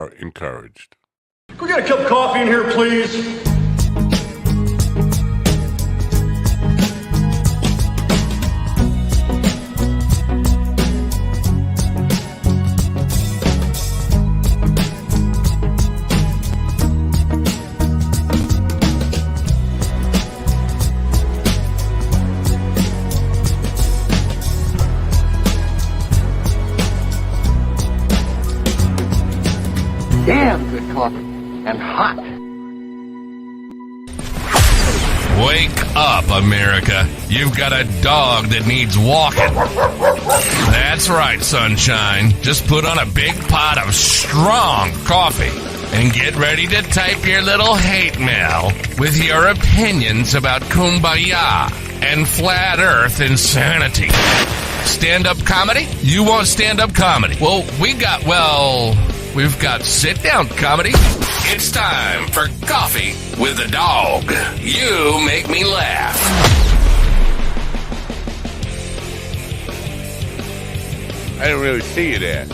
are encouraged. Can we get a cup of coffee in here, please? Damn good coffee and hot. Wake up, America. You've got a dog that needs walking. That's right, sunshine. Just put on a big pot of strong coffee and get ready to type your little hate mail with your opinions about kumbaya and flat earth insanity. Stand-up comedy? You want stand-up comedy? Well, we've got sit-down comedy. It's time for Coffee with the Dog. You make me laugh. I didn't really see you there.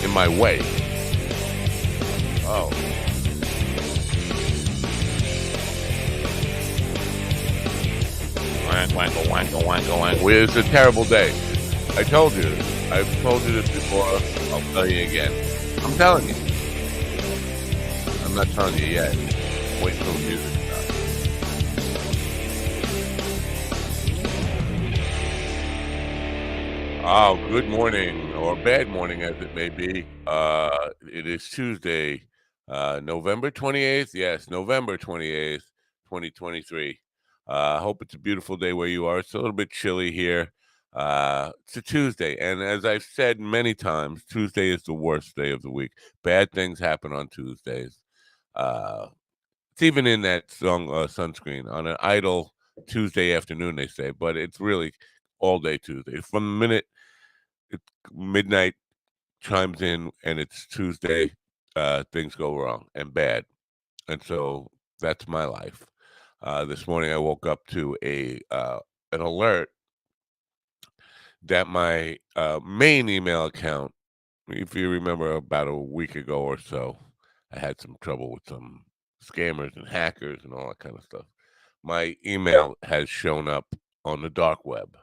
In my way. Oh. Well, it's a terrible day. I've told you this before. I'll tell you again. I'm telling you. I'm not telling you yet. Wait till the music stops. Oh, good morning, or bad morning as it may be. It is Tuesday, November 28th. Yes, November 28th, 2023. I hope it's a beautiful day where you are. It's a little bit chilly here. It's a Tuesday, and as I've said many times, Tuesday is the worst day of the week. Bad things happen on Tuesdays. It's even in that song, Sunscreen, on an idle Tuesday afternoon, they say, but it's really all day Tuesday. From the minute midnight chimes in and it's Tuesday, things go wrong and bad. And so that's my life. This morning I woke up to an alert that my main email account, if you remember about a week ago or so, I had some trouble with some scammers and hackers and all that kind of stuff. My email has shown up on the dark web.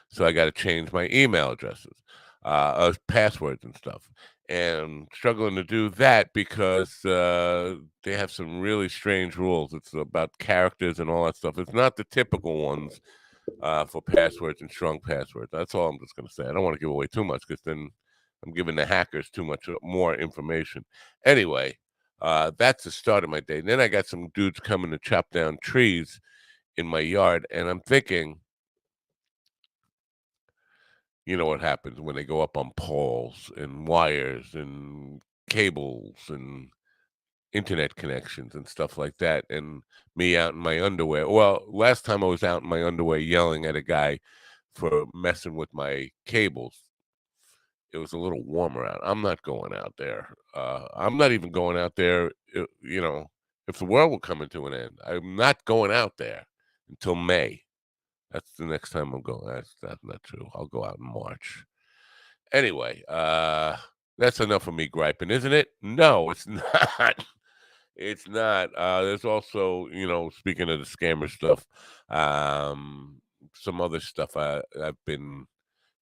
So I got to change my email addresses, passwords and stuff. And struggling to do that because they have some really strange rules. It's about characters and all that stuff. It's not the typical ones for passwords and strong passwords. That's all I'm just going to say. I don't want to give away too much because then I'm giving the hackers too much more information. Anyway, that's the start of my day. And then I got some dudes coming to chop down trees in my yard, and I'm thinking, you know what happens when they go up on poles and wires and cables and internet connections and stuff like that, and me out in my underwear. Well, last time I was out in my underwear yelling at a guy for messing with my cables. It was a little warmer out. I'm not going out there. I'm not even going out there, if the world will come to an end. I'm not going out there until May. That's the next time I'm going. That's not true. I'll go out in March. Anyway, that's enough of me griping, isn't it? No, it's not. It's not. There's also, speaking of the scammer stuff, some other stuff I've been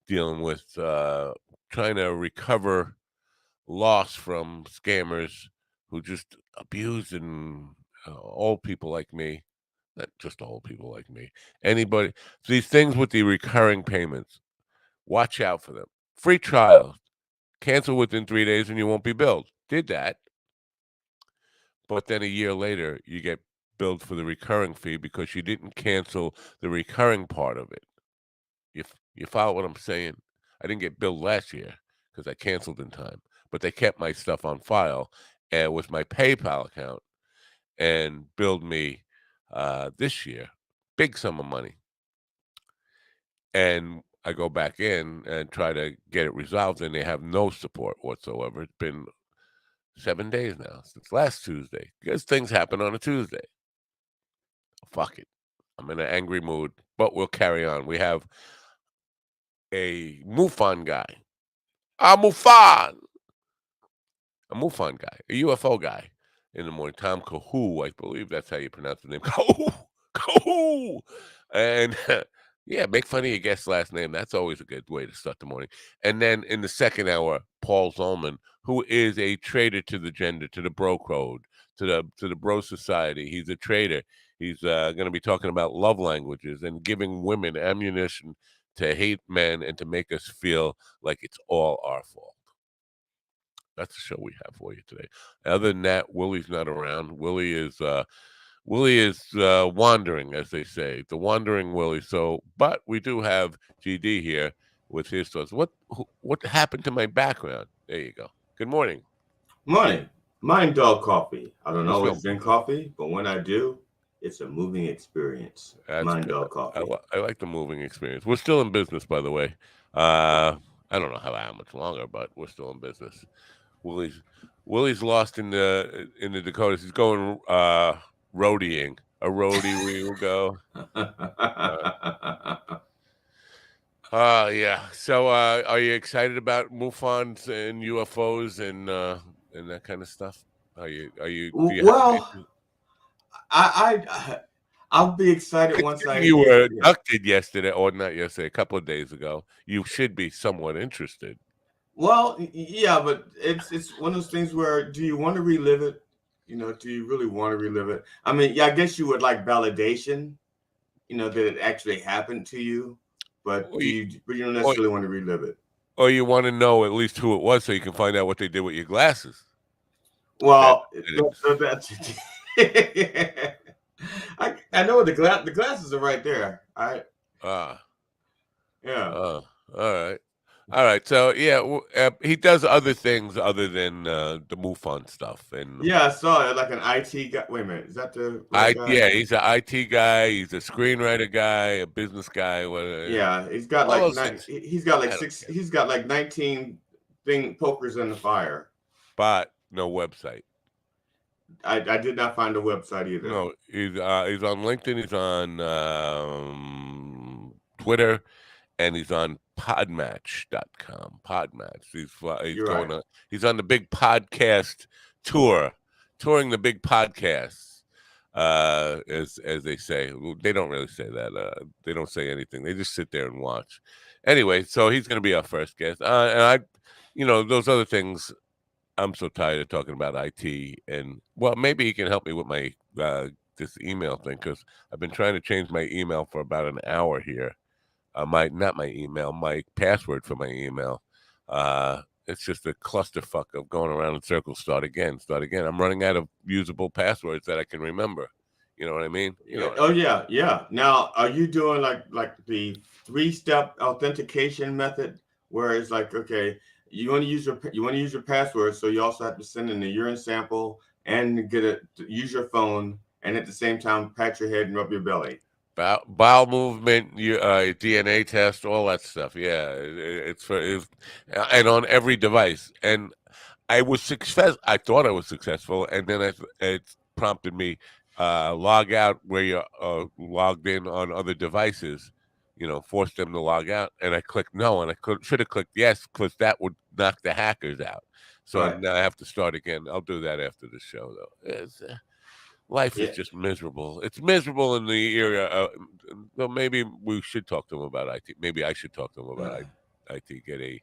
dealing with, trying to recover loss from scammers who just abuse and old people like me. Not just old people like me. Anybody. These things with the recurring payments. Watch out for them. Free trials. Cancel within 3 days and you won't be billed. Did that. But then a year later, you get billed for the recurring fee because you didn't cancel the recurring part of it. You follow what I'm saying? I didn't get billed last year because I canceled in time. But they kept my stuff on file with my PayPal account and billed me this year, big sum of money. And I go back in and try to get it resolved, and they have no support whatsoever. It's been 7 days now since last Tuesday because things happen on a Tuesday. Fuck it. I'm in an angry mood, but we'll carry on. We have a MUFON guy. Mufan. a MUFON guy, a UFO guy in the morning. Tom Kahoo, I believe that's how you pronounce the name. Kahoo, Kahoo, and yeah, make fun of your guest's last name. That's always a good way to start the morning. And then in the second hour, Paul Zolman, who is a traitor to the gender, to the bro code, to the bro society. He's a traitor. He's going to be talking about love languages and giving women ammunition to hate men and to make us feel like it's all our fault. That's the show we have for you today. Other than that, Willie's not around. Willie is wandering, as they say, the wandering Willie. So, but we do have GD here with his thoughts. What happened to my background? There you go. Good morning. Morning. Mine dog coffee. I don't What's always up? drink coffee, but when I do, it's a moving experience. That's Mine good. dog coffee. I like the moving experience. We're still in business, by the way. I don't know how much longer, but we're still in business. Willie's lost in the Dakotas. He's going roadieing. A roadie we will go. Yeah. So, are you excited about MUFONs and UFOs and that kind of stuff? Do you have Well, anything? I'll be excited once I You hear. were Yeah. abducted yesterday, or not yesterday, a couple of days ago. You should be somewhat interested. Well, yeah, but it's one of those things where do you want to relive it? Do you really want to relive it? I mean, yeah, I guess you would like validation, that it actually happened to you, but Or you don't or, necessarily want to relive it. or you want to know at least who it was so you can find out what they did with your glasses. Well, That so that's I know the glasses are right there. Ah, Yeah. all right. So yeah, he does other things other than the MUFON stuff. And Yeah, I saw it like an IT guy. Wait a minute, is that the right guy? yeah, he's an IT guy. He's a screenwriter guy, a business guy. Yeah, he's got All like those things. he's got like I don't six. care. He's got like 19 pokers in the fire. But no website. I did not find a website either. No, he's on LinkedIn. He's on Twitter, and he's on Podmatch.com. Podmatch. He's You're going right. on. He's on the big podcast tour, touring the big podcasts. As they say, they don't really say that. They don't say anything. They just sit there and watch. Anyway, so he's going to be our first guest. And those other things. I'm so tired of talking about IT, and well, maybe he can help me with my this email thing because I've been trying to change my email for about an hour here. Not my email, my password for my email. It's just a clusterfuck of going around in circles. Start again. I'm running out of usable passwords that I can remember. You know what I mean? You know. Oh yeah. Now, are you doing like the 3-step authentication method, where it's like, okay, you want to use your password, so you also have to send in a urine sample and use your phone, and at the same time pat your head and rub your belly. Bowel movement, DNA test, all that stuff. Yeah, and on every device. And I was success. I thought I was successful, and then it prompted me log out where you're logged in on other devices. Force them to log out, and I clicked no, and I should have clicked yes because that would knock the hackers out. So Right. now I have to start again. I'll do that after the show, though. Life is Yeah. just miserable. It's miserable in the area. Well, maybe we should talk to him about IT. Maybe I should talk to him about IT. Get a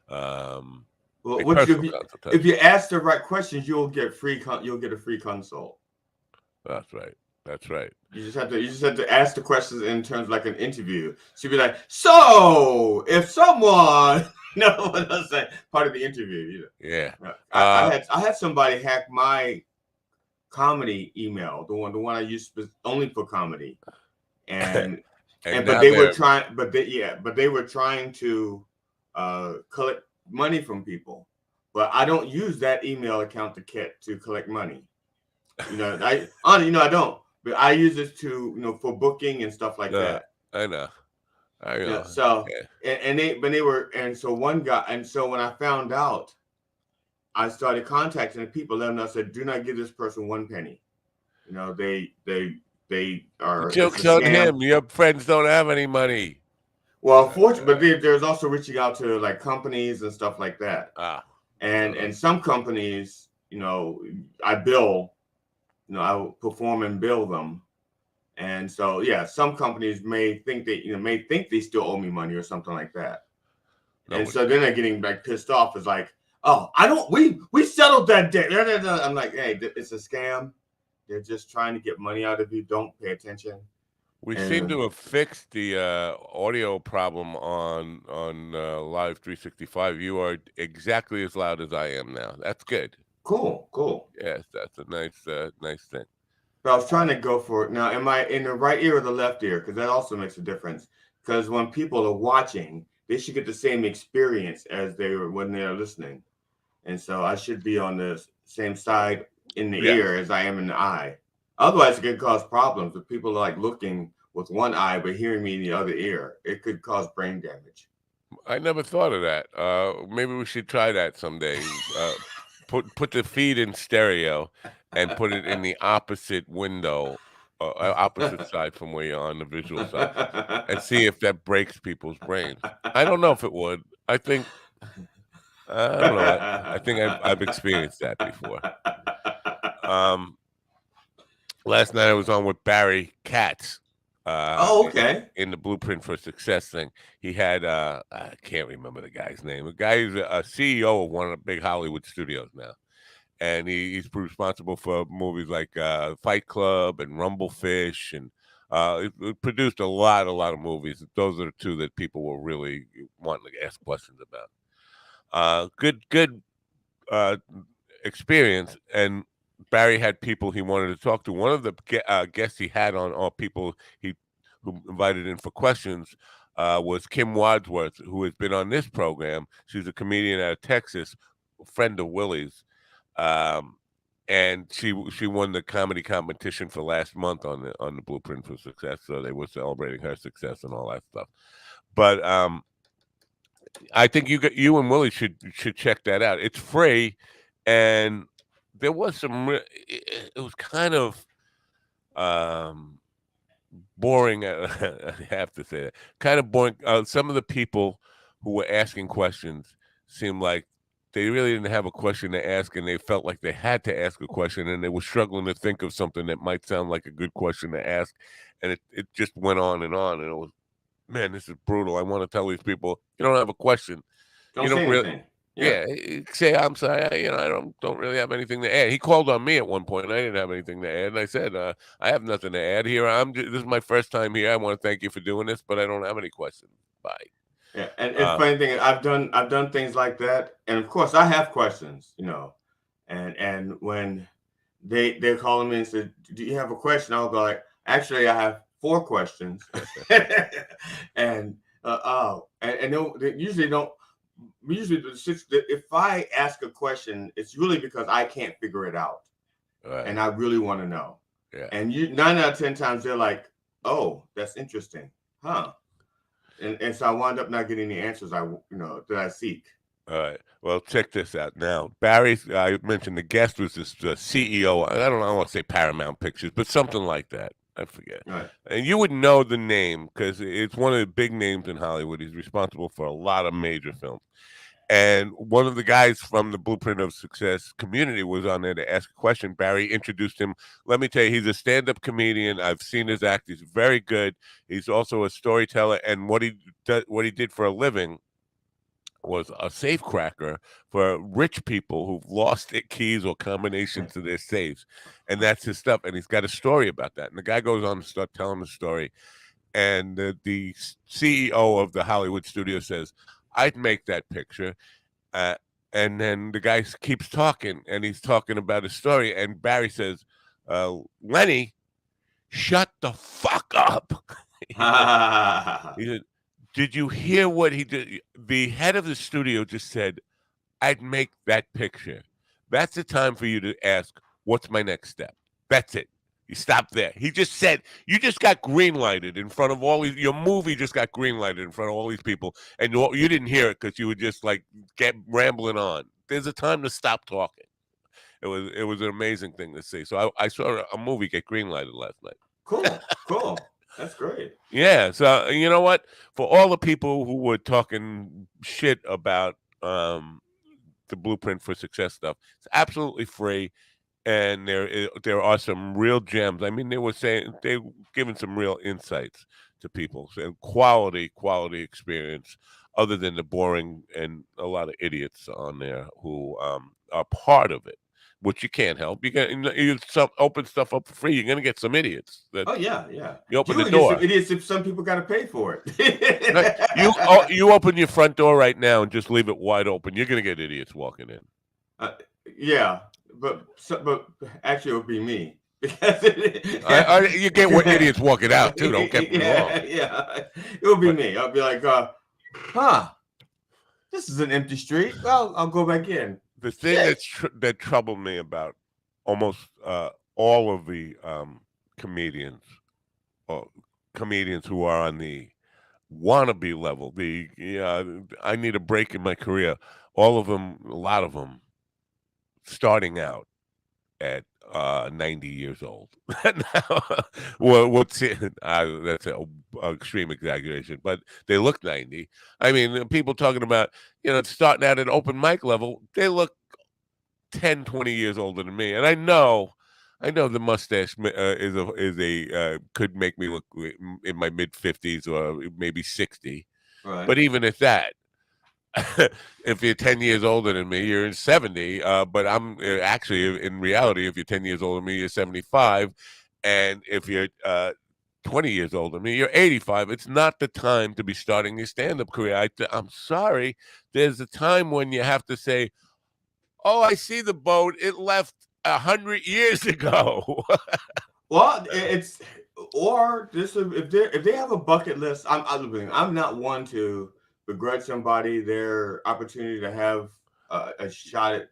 Well, personal if consultation. you ask the right questions, you'll get a free consult. That's right. You just have to ask the questions in terms of like an interview. She'd be like, "So, if someone," that's like part of the interview. Yeah. I had somebody hack my comedy email, the one I used only for comedy, and but they were trying to collect money from people, but I don't use that email account to collect money. I don't, but I use it to for booking and stuff like that. I know. So Yeah. so one guy, and so when I found out, I started contacting the people, letting them know, I said, do not give this person one penny. They are, Joke's it's a on scam. him. Your friends don't have any money. Well, fortunately, but there's also reaching out to like companies and stuff like that. And some companies, I bill, I will perform and bill them. And so, yeah, some companies may think they still owe me money or something like that. No, And so then they're getting like pissed off. It's like, oh, we settled that debt. I'm like, hey, it's a scam. They're just trying to get money out of you. Don't pay attention. we seem And to have fixed the audio problem on Live 365. You are exactly as loud as I am now. That's good. cool. Yes, that's a nice thing. But I was trying to go for it. Now, am I in the right ear or the left ear? Because that also makes a difference. Because when people are watching, they should get the same experience as they were when they're listening. And so I should be on the same side in the Yeah. ear as I am in the eye. Otherwise, it could cause problems if people are like looking with one eye but hearing me in the other ear. It could cause brain damage. I never thought of that. Maybe we should try that someday. Put the feed in stereo and put it in the opposite window, opposite side from where you're on the visual side, and see if that breaks people's brains. I don't know if it would. I don't know. I think I've experienced that before. Last night I was on with Barry Katz. Oh, okay. In the Blueprint for Success thing, he had I can't remember the guy's name. The guy is a CEO of one of the big Hollywood studios now, and he's responsible for movies like Fight Club and Rumblefish, and it produced a lot of movies. Those are the two that people were really wanting to ask questions about. Good experience, and Barry had people he wanted to talk to. One of the guests he had on, or people who invited in for questions, was Kim Wadsworth, who has been on this program. She's a comedian out of Texas, a friend of Willie's, and she won the comedy competition for last month on the Blueprint for Success. So they were celebrating her success and all that stuff. But I think you and Willie should check that out. It's free, and there was some. It was kind of boring. I have to say that, kind of boring. Some of the people who were asking questions seemed like they really didn't have a question to ask, and they felt like they had to ask a question, and they were struggling to think of something that might sound like a good question to ask, and it just went on, and it was, man, this is brutal. I want to tell these people, you don't have a question. Don't You say really, anything. yeah, say, I'm sorry, I don't really have anything to add. He called on me at one point, and I didn't have anything to add, and I said, I have nothing to add here. This is my first time here. I want to thank you for doing this, but I don't have any questions. Bye. Yeah, and funny thing, I've done things like that, and of course I have questions, and when they're calling me and say, "Do you have a question?" I'll go like, "Actually, I have 4 questions," and they usually don't. Usually, if I ask a question, it's really because I can't figure it out, and I really want to know. Yeah. And 9 out of 10 times they're like, "Oh, that's interesting, huh?" And so I wound up not getting the answers that I seek. All right. Well, check this out now. I mentioned the guest was this CEO. I don't know. I want to say Paramount Pictures, but something like that. I forget. Right. And you would know the name because it's one of the big names in Hollywood. He's responsible for a lot of major films. And one of the guys from the Blueprint of Success community was on there to ask a question. Barry introduced him. Let me tell you, he's a stand-up comedian. I've seen his act. He's very good. He's also a storyteller. And what he did for a living was a safe cracker for rich people who've lost their keys or combinations to their safes. And that's his stuff. And he's got a story about that. And the guy goes on to start telling the story. And the CEO of the Hollywood studio says, I'd make that picture. And then the guy keeps talking, and he's talking about his story. And Barry says, Lenny, shut the fuck up. He said, did you hear what he did? The head of the studio just said, I'd make that picture. That's the time for you to ask, what's my next step? That's it. You stop there. He just said, you just got green-lighted in front of all these, your movie just got green-lighted in front of all these people, and you didn't hear it because you were just like rambling on. There's a time to stop talking. It was an amazing thing to see. So I saw a movie get green-lighted last night. Cool. That's great. Yeah. So you know what? For all the people who were talking shit about the Blueprint for Success stuff. It's absolutely free. And there are some real gems. I mean, they were giving some real insights to people and quality experience, other than the boring and a lot of idiots on there who are part of it, which you can't help. You open stuff up for free. You're gonna get some idiots. Oh yeah, yeah. You open You're the gonna get door. some idiots if some people got to pay for Right. it. You open your front door right now and just leave it wide open. You're gonna get idiots walking in. Yeah. But actually, it would be me because you get what idiots walking out too. Don't get me wrong. Yeah, it would be me. I'll be like, this is an empty street. Well, I'll go back in. The thing that troubled me about almost all of the comedians who are on the wannabe level, I need a break in my career. All of them, a lot of them, starting out at 90 years old. Now, well, that's an extreme exaggeration, but they look 90. I mean, people talking about, starting out at open mic level, they look 10, 20 years older than me. And I know the mustache could make me look in my mid 50s or maybe 60. Right. But even at that, if you're 10 years older than me, you're in 70. But I'm actually, in reality, if you're 10 years older than me, you're 75. And if you're 20 years older than me, you're 85. It's not the time to be starting your stand-up career. I'm sorry. There's a time when you have to say, oh, I see the boat. It left 100 years ago. Well, if they have a bucket list, I'm not one to begrudge somebody their opportunity to have a shot at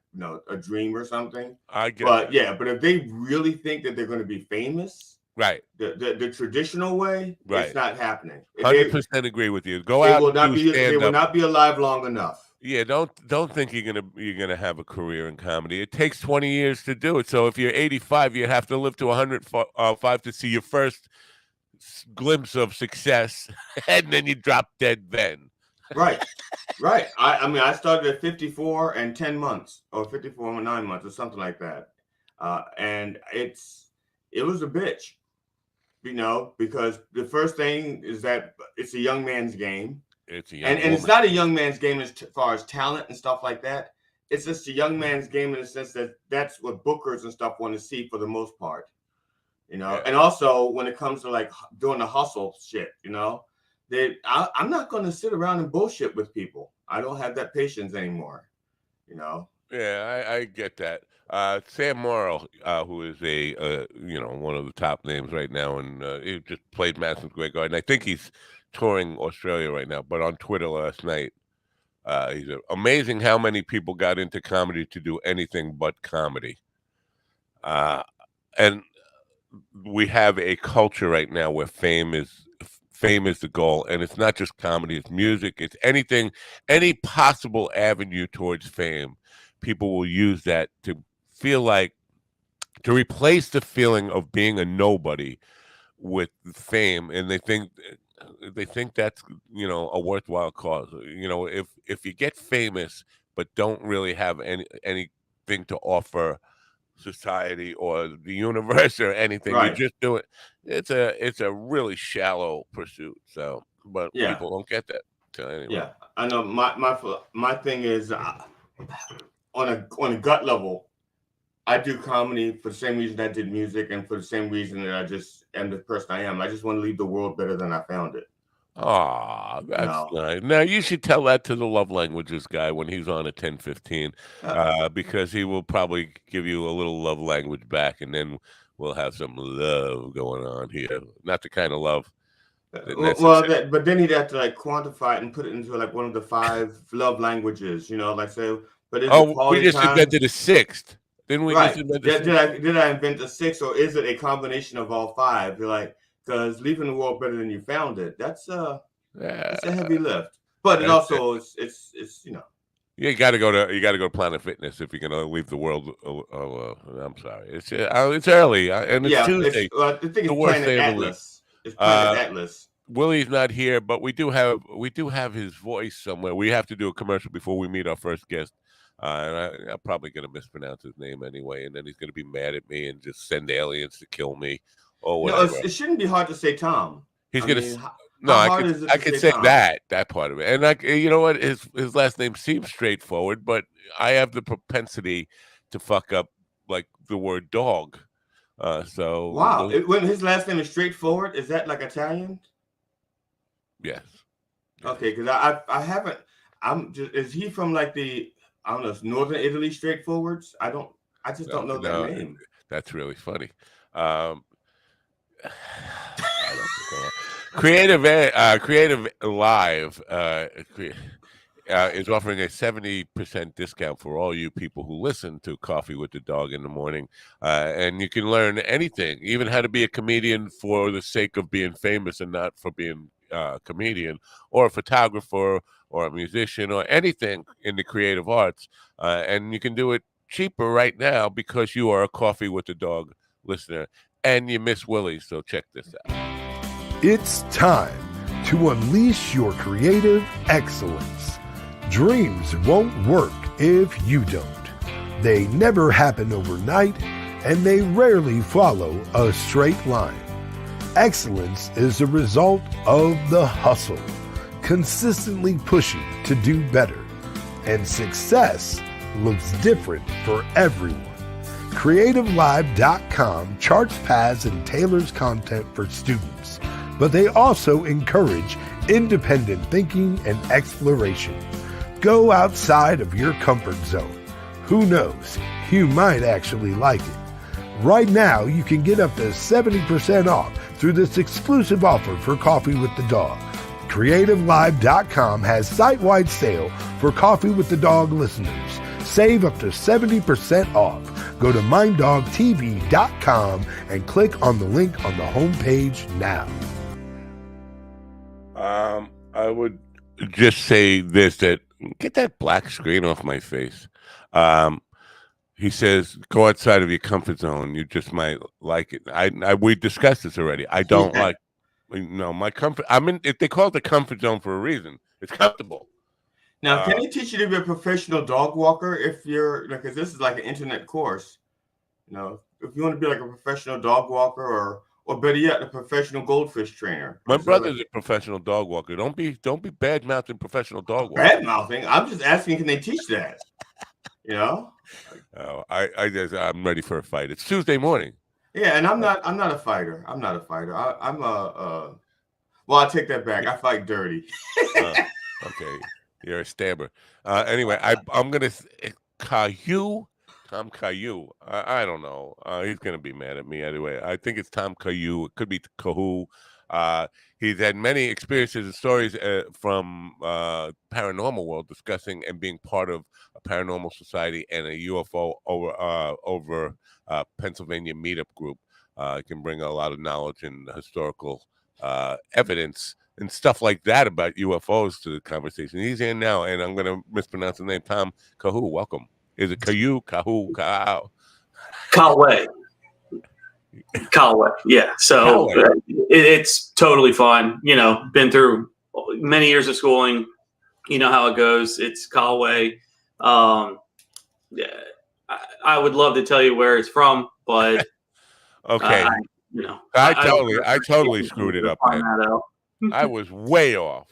a dream or something. I get but if they really think that they're going to be famous, right, the traditional way, right, it's not happening. 100% agree with you. They will not be alive long enough. Yeah, don't think you're gonna have a career in comedy. It takes 20 years to do it. So if you're 85, you have to live to 105 to see your first glimpse of success, and then you drop dead then. Right. I mean, I started at 54 and 10 months, or 54 and 9 months, or something like that. And it was a bitch, because the first thing is that it's a young man's game. It's a young and it's not a young man's game as far as talent and stuff like that. It's just a young man's game in the sense that that's what bookers and stuff want to see for the most part, Yeah. And also when it comes to like doing the hustle shit, I'm not going to sit around and bullshit with people. I don't have that patience anymore, Yeah, I get that. Sam Morrill, who is one of the top names right now, and he just played Madison Square Garden. I think he's touring Australia right now, but on Twitter last night, he's amazing how many people got into comedy to do anything but comedy. And we have a culture right now where fame is the goal, and it's not just comedy, it's music, it's anything, any possible avenue towards fame. People will use that to replace the feeling of being a nobody with fame, and they think that's a worthwhile cause. If you get famous but don't really have anything to offer society or the universe or anything, right, you just do it. It's a really shallow pursuit. So, but people don't get that. So anyway. Yeah, I know. My thing is on a gut level, I do comedy for the same reason I did music, and for the same reason that I just am the person I am. I just want to leave the world better than I found it. Oh, that's nice. Now you should tell that to the love languages guy when he's on at 10:15, because he will probably give you a little love language back, and then we'll have some love going on here. Not the kind of love. But then he'd have to like quantify it and put it into like one of the 5 love languages, like say. But we just invented a 6th. Didn't we? Right. Did I invent a 6th, or is it a combination of all 5? You're like, because leaving the world better than you found it, that's a heavy lift. But it also it's you got to go to Planet Fitness if you're going to leave the world. I'm sorry, it's early and it's Tuesday. I think it's Planet Atlas. It's Planet Atlas. Willie's not here, but we do have his voice somewhere. We have to do a commercial before we meet our first guest. And I'm probably going to mispronounce his name anyway, and then he's going to be mad at me and just send aliens to kill me or No, whatever. it shouldn't be hard to say Tom. He's going to. No, how hard is it I to could say say Tom? that part of it, and you know what, his last name seems straightforward, but I have the propensity to fuck up like the word dog. So wow, when his last name is straightforward, is that like Italian? Yes. Okay, because I haven't. Is he from like the, I don't know, northern Italy straightforwards? I just don't know that name. That's really funny. Creative Live is offering a 70% discount for all you people who listen to Coffee with the Dog in the Morning. And you can learn anything, even how to be a comedian for the sake of being famous and not for being a comedian, or a photographer or a musician or anything in the creative arts. And you can do it cheaper right now because you are a Coffee with the Dog listener and you miss Willie. So check this out. It's time to unleash your creative excellence. Dreams won't work if you don't. They never happen overnight, and they rarely follow a straight line. Excellence is a result of the hustle, consistently pushing to do better. And success looks different for everyone. CreativeLive.com charts paths and tailors content for students, but they also encourage independent thinking and exploration. Go outside of your comfort zone. Who knows, you might actually like it. Right now, you can get up to 70% off through this exclusive offer for Coffee with the Dog. CreativeLive.com has site-wide sale for Coffee with the Dog listeners. Save up to 70% off. Go to minddogtv.com and click on the link on the homepage now. I would just say this, that get that black screen off my face. He says, go outside of your comfort zone. You just might like it. We discussed this already. I don't like, my comfort. They call it the comfort zone for a reason. It's comfortable. Now, can they teach you to be a professional dog walker if you're, because this is like an internet course, if you want to be like a professional dog walker or better yet, a professional goldfish trainer. My brother's a professional dog walker. Don't be bad mouthing professional dog walker. Bad mouthing? I'm just asking, can they teach that? Oh, I'm ready for a fight. It's Tuesday morning. Yeah, and I'm not a fighter. I'm not a fighter. Well, I take that back. I fight dirty. Okay, you're a stabber. Anyway, I'm gonna Caillou. Tom Caillou. I don't know. He's going to be mad at me anyway. I think it's Tom Caillou. It could be Kahoo. He's had many experiences and stories from paranormal world, discussing and being part of a paranormal society and a UFO over Pennsylvania meetup group. It can bring a lot of knowledge and historical evidence and stuff like that about UFOs to the conversation. He's in now, and I'm going to mispronounce the name. Tom Kahoo, welcome. Is it Caillou, Kahoo, Kahoo? Calway. Yeah. So it's totally fun. Been through many years of schooling. You know how it goes. It's Calway. I would love to tell you where it's from, but okay. I totally screwed it up, man. I was way off.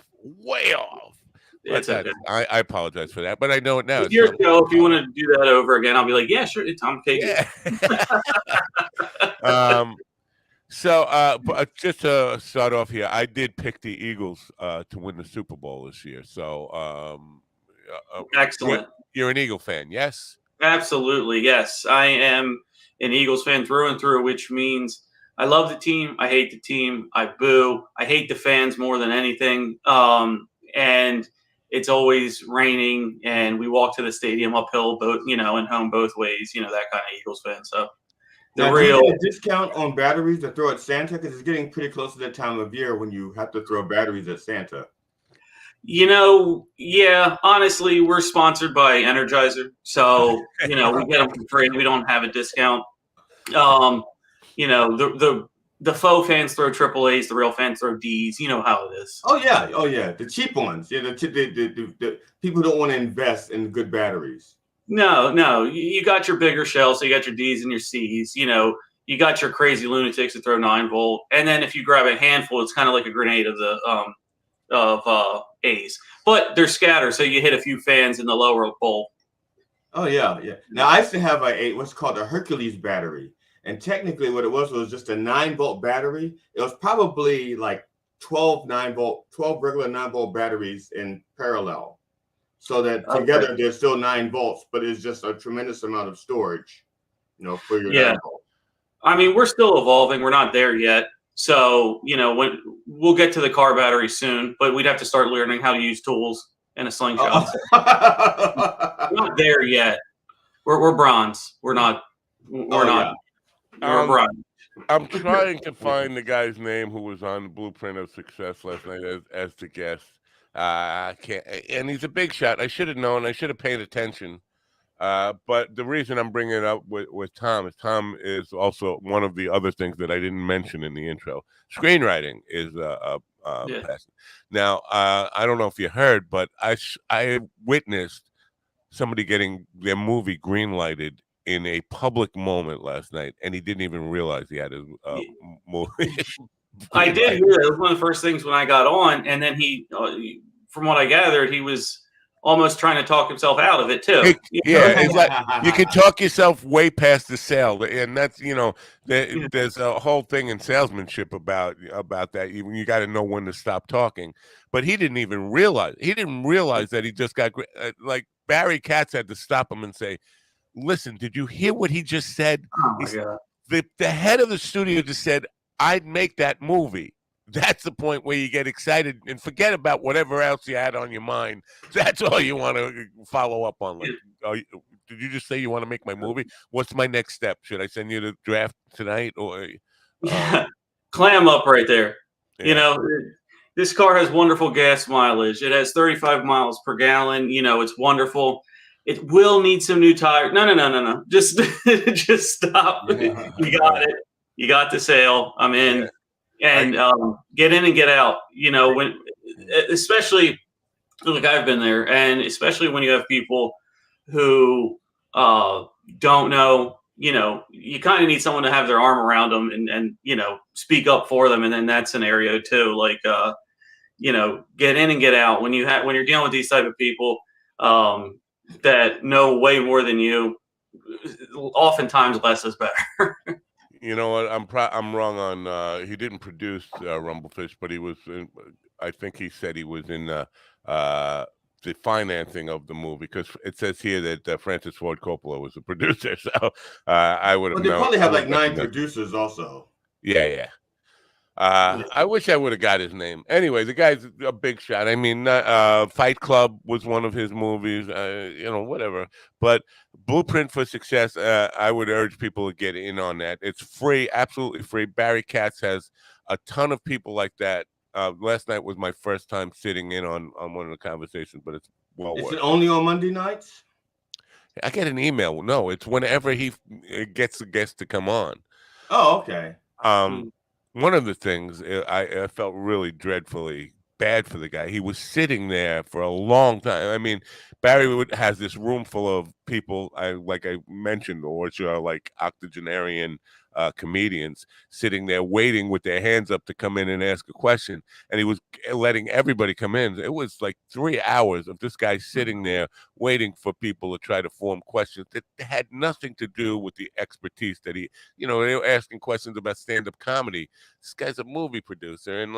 It's okay. I apologize for that, but I know it now. It's your show. If you want to do that over again, I'll be like, yeah, sure. Tom K. Yeah. Just to start off here, I did pick the Eagles to win the Super Bowl this year. So excellent. You're an Eagle fan, yes? Absolutely, yes. I am an Eagles fan through and through, which means I love the team. I hate the team. I boo. I hate the fans more than anything. And it's always raining, and we walk to the stadium uphill, and home both ways. That kind of Eagles fan. So do you get a discount on batteries to throw at Santa? Because it's getting pretty close to that time of year when you have to throw batteries at Santa. Yeah. Honestly, we're sponsored by Energizer, so we get them for free. We don't have a discount. The faux fans throw triple A's, the real fans throw D's. You know how it is. Oh yeah, the cheap ones. Yeah, the people don't want to invest in good batteries. No. You got your bigger shells, so you got your D's and your C's. You got your crazy lunatics that throw 9-volt, and then if you grab a handful, it's kind of like a grenade of the A's. But they're scattered, so you hit a few fans in the lower bowl. Oh yeah. Now I used to have what's called a Hercules battery, and technically what it was just a 9-volt battery. It was probably like 12 regular 9-volt batteries in parallel, so that together they're still 9 volts, but it's just a tremendous amount of storage, for your 9 volt. I mean, we're still evolving. We're not there yet. So, when we'll get to the car battery soon, but we'd have to start learning how to use tools and a slingshot. We're not there yet. We're bronze. We're not. We're not. We're bronze. I'm trying to find the guy's name who was on the Blueprint of Success last night as the guest. I can't, and he's a big shot. I should have known. I should have paid attention. But the reason I'm bringing it up with Tom is also one of the other things that I didn't mention in the intro. Screenwriting is passion. Now, I don't know if you heard, but I witnessed somebody getting their movie greenlighted in a public moment last night, and he didn't even realize he had his movie. I did hear that. It was one of the first things when I got on, and then he, from what I gathered, he was almost trying to talk himself out of it too. It's like you can talk yourself way past the sale, and that's there's a whole thing in salesmanship about that. You got to know when to stop talking. But he didn't even realize. He didn't realize that he just got like Barry Katz had to stop him and say, "Listen, did you hear what he just said?" Oh my God. The head of the studio just said, "I'd make that movie." That's the point where you get excited and forget about whatever else you had on your mind. That's all you want to follow up on. Like, did you just say you want to make my movie? What's my next step? Should I send you the draft tonight or? Clam up right there. Yeah. This car has wonderful gas mileage. It has 35 miles per gallon. It's wonderful. It will need some new tires. No. Just stop. Yeah. You got it. You got the sale. I'm in. Yeah. And get in and get out. When especially look, I've been there, and especially when you have people who don't know. You kind of need someone to have their arm around them and speak up for them. And then that scenario too, like get in and get out when you're dealing with these type of people that know way more than you. Oftentimes, less is better. You know what? I'm wrong on. He didn't produce Rumblefish, but he was. I think he said he was in the financing of the movie, because it says here that Francis Ford Coppola was the producer. So I would have. But they probably have like 9 producers also. Yeah. I wish I would have got his name. Anyway, the guy's a big shot. I mean, Fight Club was one of his movies, whatever. But Blueprint for Success, I would urge people to get in on that. It's free, absolutely free. Barry Katz has a ton of people like that. Last night was my first time sitting in on one of the conversations, but it's well worth it. Is it only on Monday nights? I get an email. No, it's whenever he gets a guest to come on. Oh, okay. One of the things I felt really dreadfully bad for the guy. He was sitting there for a long time. I mean, Barry has this room full of people, like I mentioned, which are like octogenarian comedians sitting there waiting with their hands up to come in and ask a question. And he was letting everybody come in. It was like 3 hours of this guy sitting there waiting for people to try to form questions that had nothing to do with the expertise that they were asking questions about stand-up comedy. This guy's a movie producer, and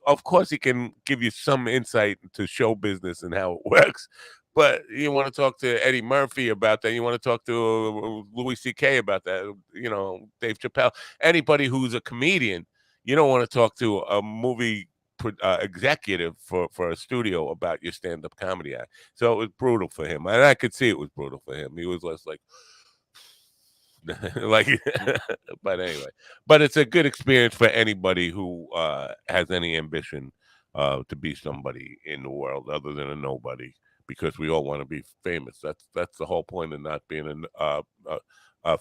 of course he can give you some insight into show business and how it works. But you want to talk to Eddie Murphy about that. You want to talk to Louis C.K. about that. Dave Chappelle. Anybody who's a comedian, you don't want to talk to a movie executive for a studio about your stand-up comedy act. So it was brutal for him, and I could see it was brutal for him. He was less like, but anyway. But it's a good experience for anybody who has any ambition to be somebody in the world other than a nobody. Because we all want to be famous. That's the whole point of not being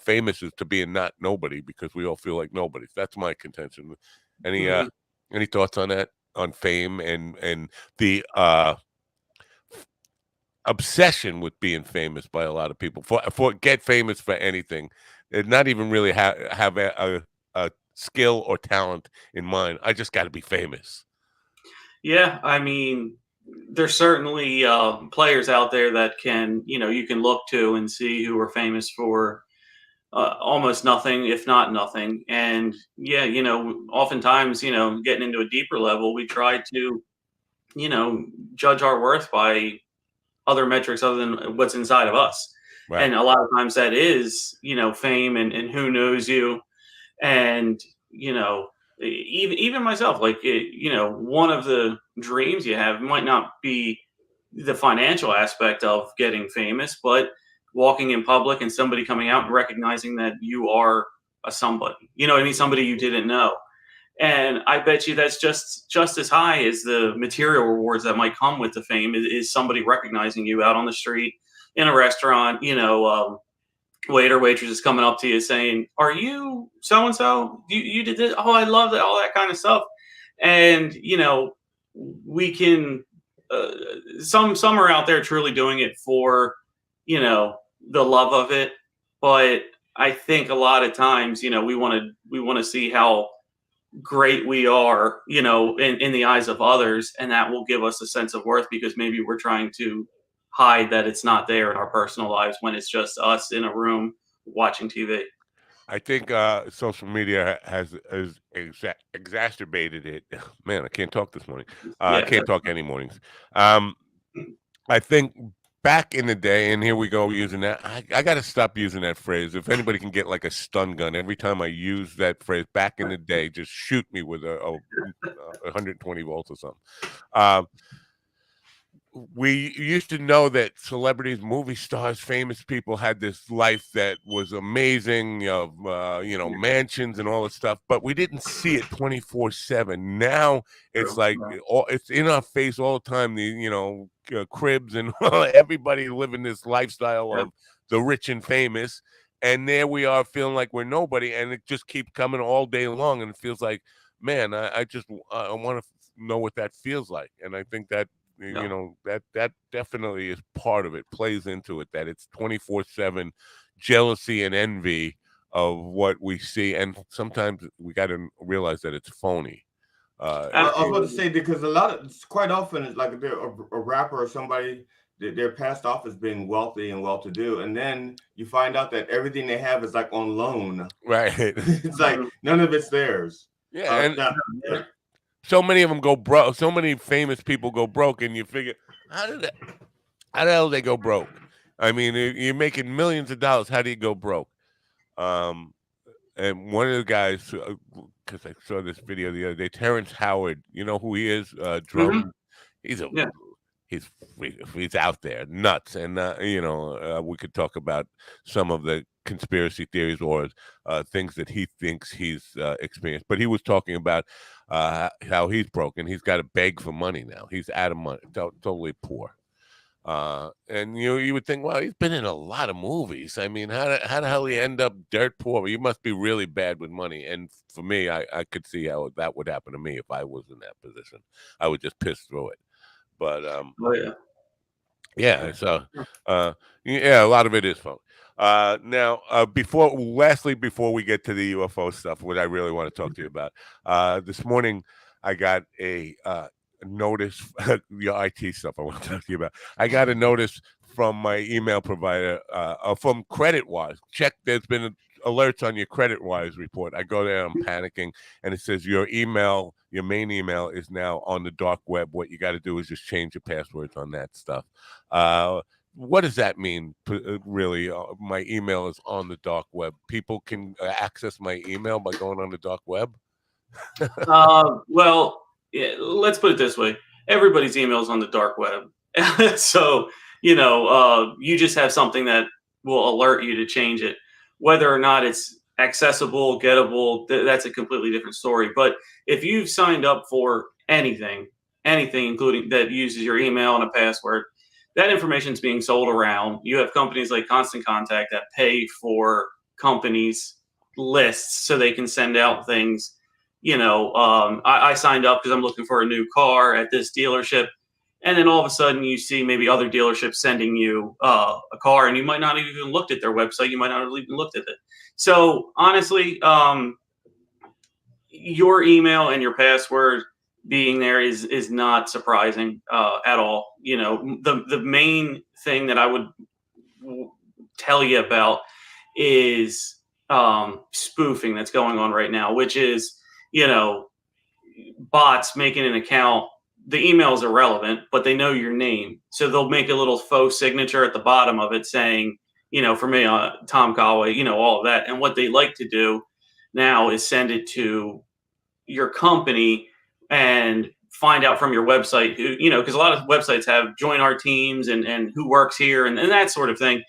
famous, is to be not nobody, because we all feel like nobodies. That's my contention. Any thoughts on that, on fame and the obsession with being famous by a lot of people. For get famous for anything, and not even really have a skill or talent in mind. I just got to be famous. Yeah, I mean, there's certainly players out there that you can look to and see who are famous for almost nothing, if not nothing. And yeah, oftentimes, getting into a deeper level, we try to, judge our worth by other metrics other than what's inside of us. Right. And a lot of times that is, fame and who knows you. And, even myself, like, one of the dreams you have might not be the financial aspect of getting famous, but walking in public and somebody coming out and recognizing that you are a somebody, you know what I mean? Somebody you didn't know. And I bet you that's just as high as the material rewards that might come with the fame is somebody recognizing you out on the street, in a restaurant, waiter, waitress is coming up to you saying, "Are you so and so? You did this? Oh, I love that, all that kind of stuff." And we can. Some are out there truly doing it for, the love of it, but I think a lot of times, we want to see how great we are, in the eyes of others, and that will give us a sense of worth because maybe we're trying to hide that it's not there in our personal lives when it's just us in a room watching TV. I think social media has exacerbated it. Man, I can't talk this morning. I Yeah. can't talk any mornings. Um, I think back in the day, and here we go using that. I got to stop using that phrase. If anybody can get like a stun gun every time I use that phrase, back in the day, just shoot me with a 120 volts or something. We used to know that celebrities, movie stars, famous people had this life that was amazing, mansions and all this stuff, but we didn't see it 24/7. Now it's True. like it's in our face all the time. Cribs and everybody living this lifestyle Yep. of the rich and famous, and there we are feeling like we're nobody, and it just keeps coming all day long, and it feels like, man, I want to know what that feels like, and I think that Yeah. that definitely is part of it, plays into it, that it's 24/7 jealousy and envy of what we see, and sometimes we got to realize that it's phony. I was about to Absolutely. say because quite often it's like they're a rapper or somebody that they're passed off as being wealthy and well-to-do, and then you find out that everything they have is like on loan. Right. It's like Mhm. none of it's theirs. Yeah, and Now, Yeah. so many of them go broke. So many famous people go broke, and you figure, how did that, how the hell did they go broke? I mean, you're making millions of dollars. How do you go broke? Um, and one of the guys, because I saw this video the other day, Terrence Howard. You know who he is? Mhm. Drum. He's a Yeah. he's out there, nuts, and we could talk about some of the conspiracy theories or things that he thinks he's experienced. But he was talking about how he's broken. He's got to beg for money now. He's out of money, totally poor. And you would think, well, he's been in a lot of movies. I mean, how the hell he end up dirt poor? You must be really bad with money. And for me, I could see how that would happen to me if I was in that position. I would just piss through it. But Oh yeah. yeah, so yeah, a lot of it is phone. Now, before we get to the UFO stuff, what I really want to talk to you about, this morning I got a notice, your IT stuff I want to talk to you about. I got a notice from my email provider, from CreditWise. Check, there's been alerts on your CreditWise report. I go there, I'm panicking, and it says your main email is now on the dark web. What you got to do is just change your passwords on that stuff. What does that mean, really? My email is on the dark web. People can access my email by going on the dark web? Well, yeah, let's put it this way: everybody's email is on the dark web, so you just have something that will alert you to change it. Whether or not it's accessible, gettable, that's a completely different story. But if you've signed up for anything, including that uses your email and a password, that information is being sold around. You have companies like Constant Contact that pay for companies' lists so they can send out things. I signed up because I'm looking for a new car at this dealership, And then all of a sudden you see maybe other dealerships sending you a car, and you might not have even looked at their website. You might not have even looked at it. So honestly, your email and your password being there is not surprising at all. The main thing that I would tell you about is spoofing that's going on right now, which is, bots making an account. The email is irrelevant, but they know your name. So they'll make a little faux signature at the bottom of it saying, for me, Tom Calloway, all of that. And what they like to do now is send it to your company and find out from your website who, because a lot of websites have join our teams and who works here and that sort of thing.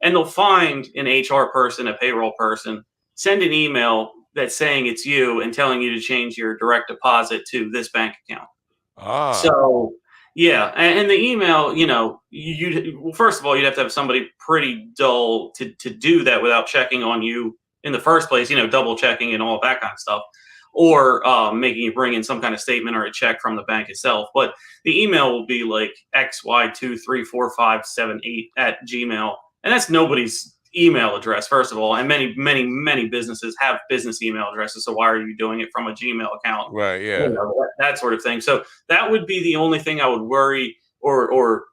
And they'll find an HR person, a payroll person, send an email that's saying it's you and telling you to change your direct deposit to this bank account. So, yeah. And the email, well, first of all, you'd have to have somebody pretty dull to do that without checking on you in the first place, double checking and all of that kind of stuff, or making you bring in some kind of statement or a check from the bank itself. But the email will be like xy234578@gmail. And that's nobody's email address, first of all. And many, many, many businesses have business email addresses. So why are you doing it from a Gmail account? Right. Yeah. That sort of thing. So that would be the only thing I would worry or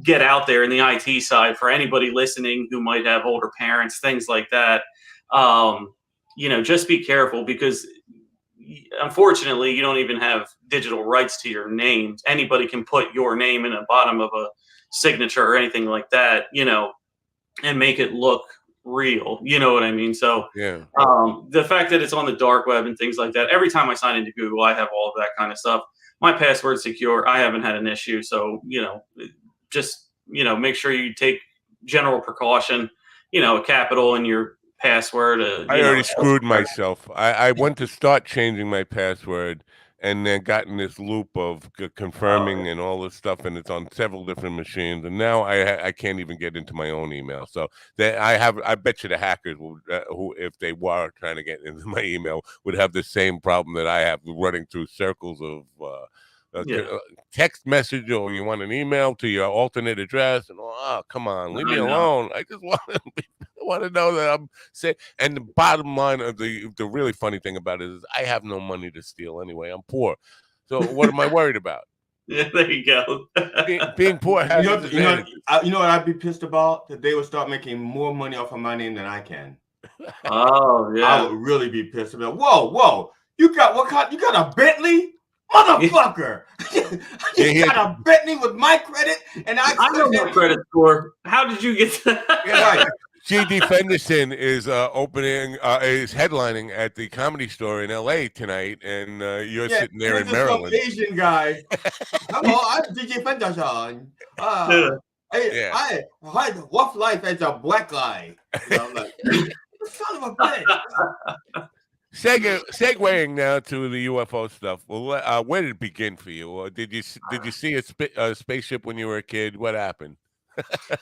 get out there in the IT side for anybody listening who might have older parents, things like that. Just be careful, because unfortunately you don't even have digital rights to your name. Anybody can put your name in the bottom of a signature or anything like that, and make it look real. You know what I mean? So yeah. The fact that it's on the dark web and things like that, every time I sign into Google, I have all of that kind of stuff. My password's secure. I haven't had an issue. So, just, make sure you take general precaution, a capital in your password. I already screwed myself. I went to start changing my password and then got in this loop of confirming and all this stuff, and it's on several different machines, and now I can't even get into my own email. So I bet you the hackers will, who, if they were trying to get into my email, would have the same problem that I have, running through circles of text message, or you want an email to your alternate address, and come on, leave me alone. I just want to know that I'm safe. And the bottom line of the really funny thing about it is I have no money to steal anyway. I'm poor, so what am I worried about? Yeah, there you go. being poor has you know what I'd be pissed about? That they would start making more money off of my name than I can. Oh yeah, I would really be pissed about. Whoa! You got what kind? You got a Bentley? Motherfucker! You got a Bentley with my credit, and I know my credit score. How did you get that? Yeah, G.D. Fenderson is is headlining at the Comedy Store in L.A. tonight, and you're sitting there in Maryland. Some Asian guy. Hello, I'm G.D. Fenderson. I had rough life as a black guy. I'm like, son of a bitch. Segueing now to the UFO stuff. Well, where did it begin for you? Or did you see a spaceship when you were a kid? What happened?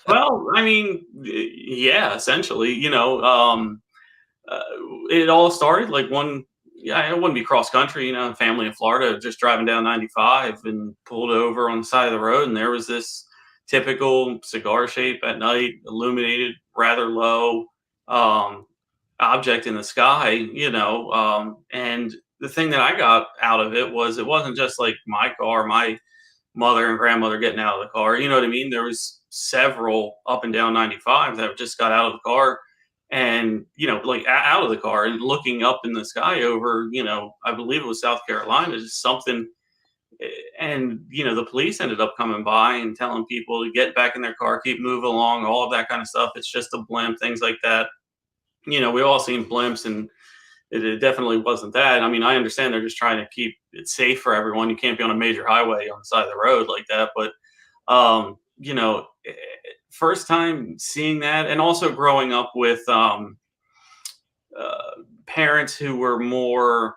Well, I mean, yeah, essentially, it all started like I wouldn't be cross country, family in Florida, just driving down 95 and pulled over on the side of the road, and there was this typical cigar shape at night, illuminated rather low, object in the sky, and the thing that I got out of it was, it wasn't just like my car, my mother and grandmother getting out of the car. You know what I mean? There was several up and down 95 that just got out of the car and, like out of the car and looking up in the sky over, I believe it was South Carolina, just something. And, the police ended up coming by and telling people to get back in their car, keep moving along, all of that kind of stuff. It's just a blimp, things like that. We all seen blimps, and it definitely wasn't that. I mean, I understand they're just trying to keep it safe for everyone. You can't be on a major highway on the side of the road like that. But, first time seeing that, and also growing up with parents who were more,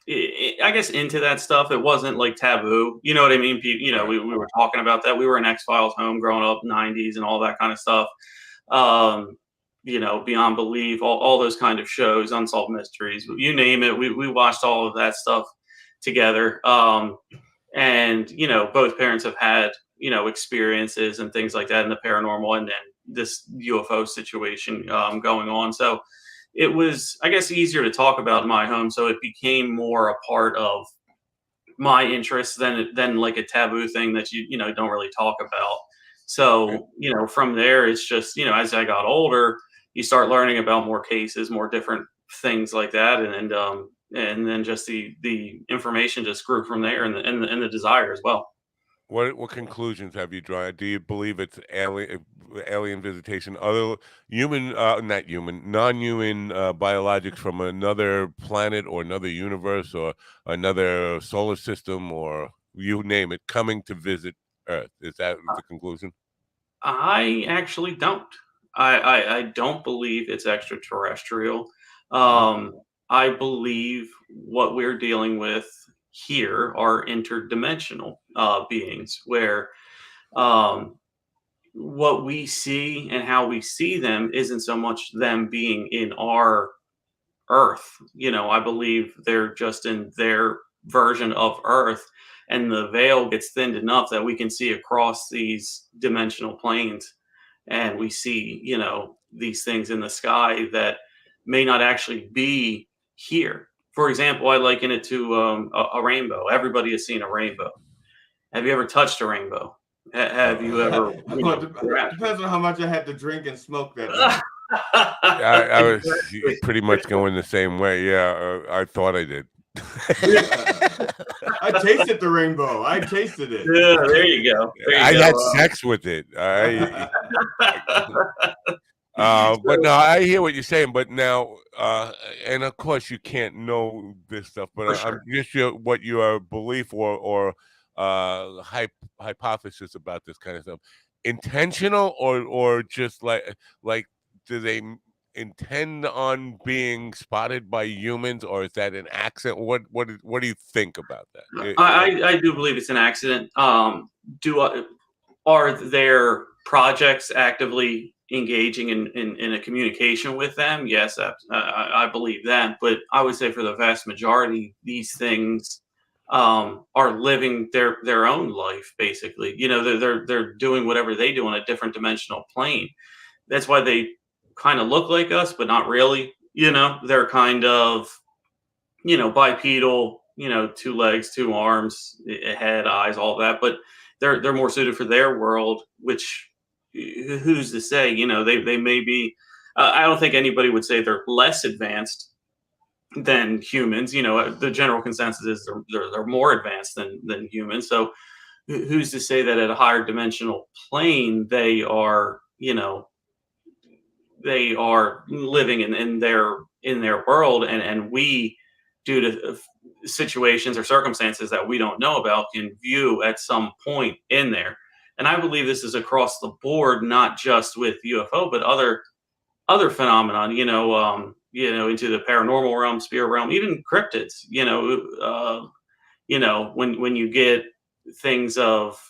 I guess, into that stuff. It wasn't like taboo. You know what I mean? We were talking about that. We were in X-Files home growing up, 90s and all that kind of stuff. Beyond Belief, all those kind of shows, Unsolved Mysteries, you name it. We watched all of that stuff together. and both parents have had experiences and things like that in the paranormal, and then this UFO situation going on. So it was, I guess, easier to talk about in my home, so it became more a part of my interests than like a taboo thing that you don't really talk about. So from there, it's just as I got older, you start learning about more cases, more different things like that, and then just the information just grew from there, and the desire as well. What conclusions have you drawn? Do you believe it's alien visitation, other human, not human, non-human biologics from another planet or another universe or another solar system or you name it, coming to visit Earth? Is that the conclusion? I actually don't. I don't believe it's extraterrestrial. Mhm. I believe what we're dealing with here are interdimensional beings, where um, what we see and how we see them isn't so much them being in our Earth. I believe they're just in their version of Earth, and the veil gets thinned enough that we can see across these dimensional planes, and we see, these things in the sky that may not actually be here. For example, I liken it to a rainbow. Everybody has seen a rainbow. Have you ever touched a rainbow? Have you ever, Well, depends on how much I had to drink and smoke that night. I was Exactly. pretty much going the same way. Yeah, I thought I did. I tasted the rainbow. I tasted it. Yeah, there you go. There I you had go. sex with it. But no, I hear what you're saying. But now, and of course, you can't know this stuff. But For I'm sure. just what your belief or hypothesis about this kind of stuff, intentional or just like do they intend on being spotted by humans, or is that an accident? What do you think about that? I do believe it's an accident. Do Are there projects actively engaging in a communication with them? Yes, I believe that. But I would say for the vast majority, these things are living their own life. Basically, they're doing whatever they do on a different dimensional plane. That's why they kind of look like us, but not really. They're kind of bipedal, two legs, two arms, a head, eyes, all that, but they're more suited for their world, which who's to say, they may be, I don't think anybody would say they're less advanced than humans. The general consensus is they're more advanced than humans. So who's to say that at a higher dimensional plane they are living in their world, and we, due to situations or circumstances that we don't know about, can view at some point in there. And I believe this is across the board, not just with UFO, but other phenomenon. Into the paranormal realm, spirit realm, even cryptids. When you get things of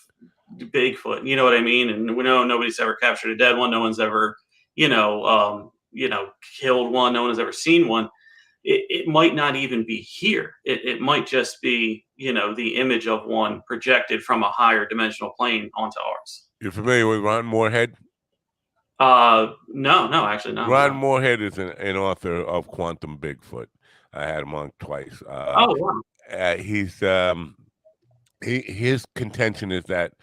Bigfoot, you know what I mean? And we know nobody's ever captured a dead one. No one's ever, killed one. No one has ever seen one. It might not even be here. It might just be, the image of one projected from a higher dimensional plane onto ours. You're familiar with Ron Moorhead? No, actually, no, I'm Ron not. Moorhead is an author of Quantum Bigfoot. I had him on twice. Oh, wow. He's his contention is that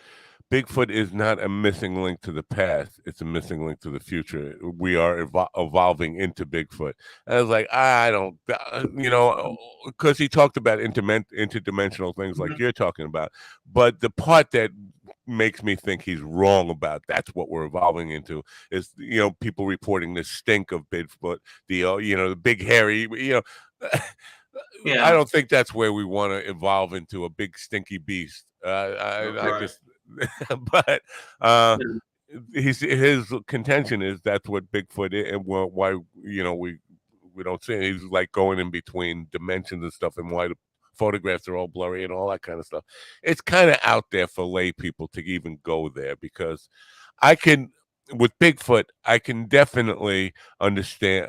Bigfoot is not a missing link to the past; it's a missing link to the future. We are evolving into Bigfoot. And I was like, I don't, because he talked about interdimensional things like Mhm. you're talking about. But the part that makes me think he's wrong about that's what we're evolving into is people reporting the stink of Bigfoot, the big hairy, I Yeah. don't think that's where we want to evolve into a big stinky beast. I Right. just, but uh, Yeah. his contention is that's what Bigfoot is, and why we don't see it. He's like going in between dimensions and stuff, and why the photographs are all blurry and all that kind of stuff. It's kind of out there for lay people to even go there because I can. With Bigfoot, I can definitely understand,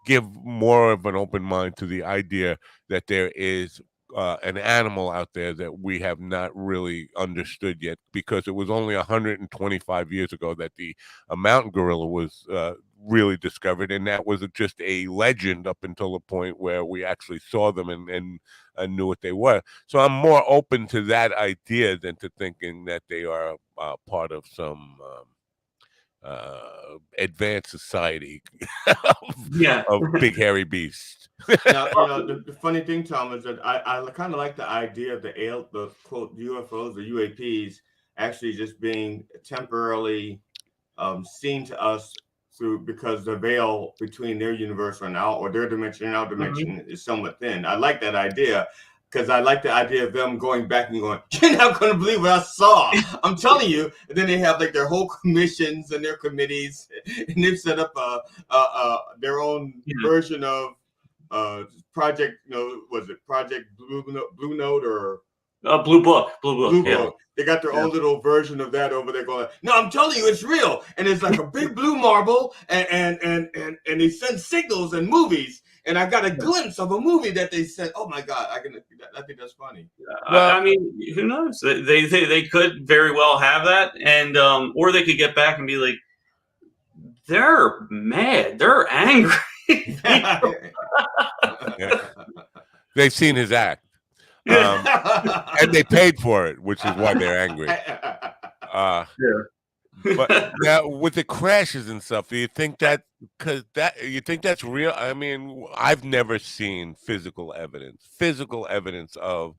give more of an open mind to the idea that there is an animal out there that we have not really understood yet, because it was only 125 years ago that the mountain gorilla was really discovered, and that was just a legend up until the point where we actually saw them and knew what they were. So I'm more open to that idea than to thinking that they are part of some advanced society of big hairy beasts. Now, the funny thing, Tom, is that I kind of like the idea of the quote UFOs or UAPs actually just being temporarily seen to us because the veil between their universe and or their dimension and our dimension is somewhat thin. I like that idea, because I like the idea of them going back and going, "You're not going to believe what I saw." I'm telling you. And then they have like their whole commissions and their committees, and they've set up their own version of Project. Was it Project Blue Note or Blue Book? Blue Book. Yeah. They got their own little version of that over there going, "No, I'm telling you, it's real." And it's like a big blue marble, and they send signals and movies. And I got a glimpse of a movie that they said, "Oh my God, I think that's funny." Well, I mean, who knows? They could very well have that, and or they could get back and be like, they're mad, they're angry. They've seen his act. And they paid for it, which is why they're angry. But now with the crashes and stuff, do you think that that's real? I mean, I've never seen physical evidence of,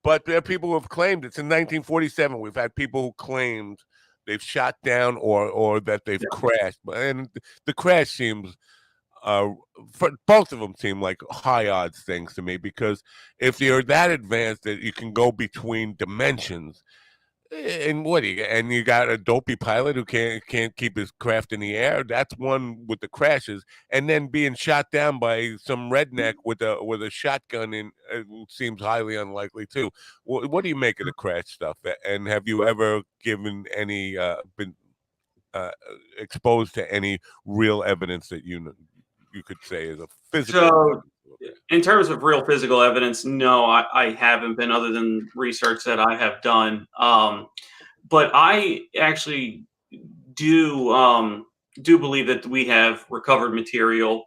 but there are people who have claimed it's in 1947. We've had people who claimed they've shot down or that they've crashed, and the crash seems. For both of them seem like high odds things to me, because if you're that advanced that you can go between dimensions, and you got a dopey pilot who can't keep his craft in the air, that's one with the crashes, and then being shot down by some redneck with a shotgun seems highly unlikely too. What do you make of the crash stuff? And have you ever given any been exposed to any real evidence that you could say is a physical? So, in terms of real physical evidence, no, I haven't been, other than research that I have done. But I actually do believe that we have recovered material.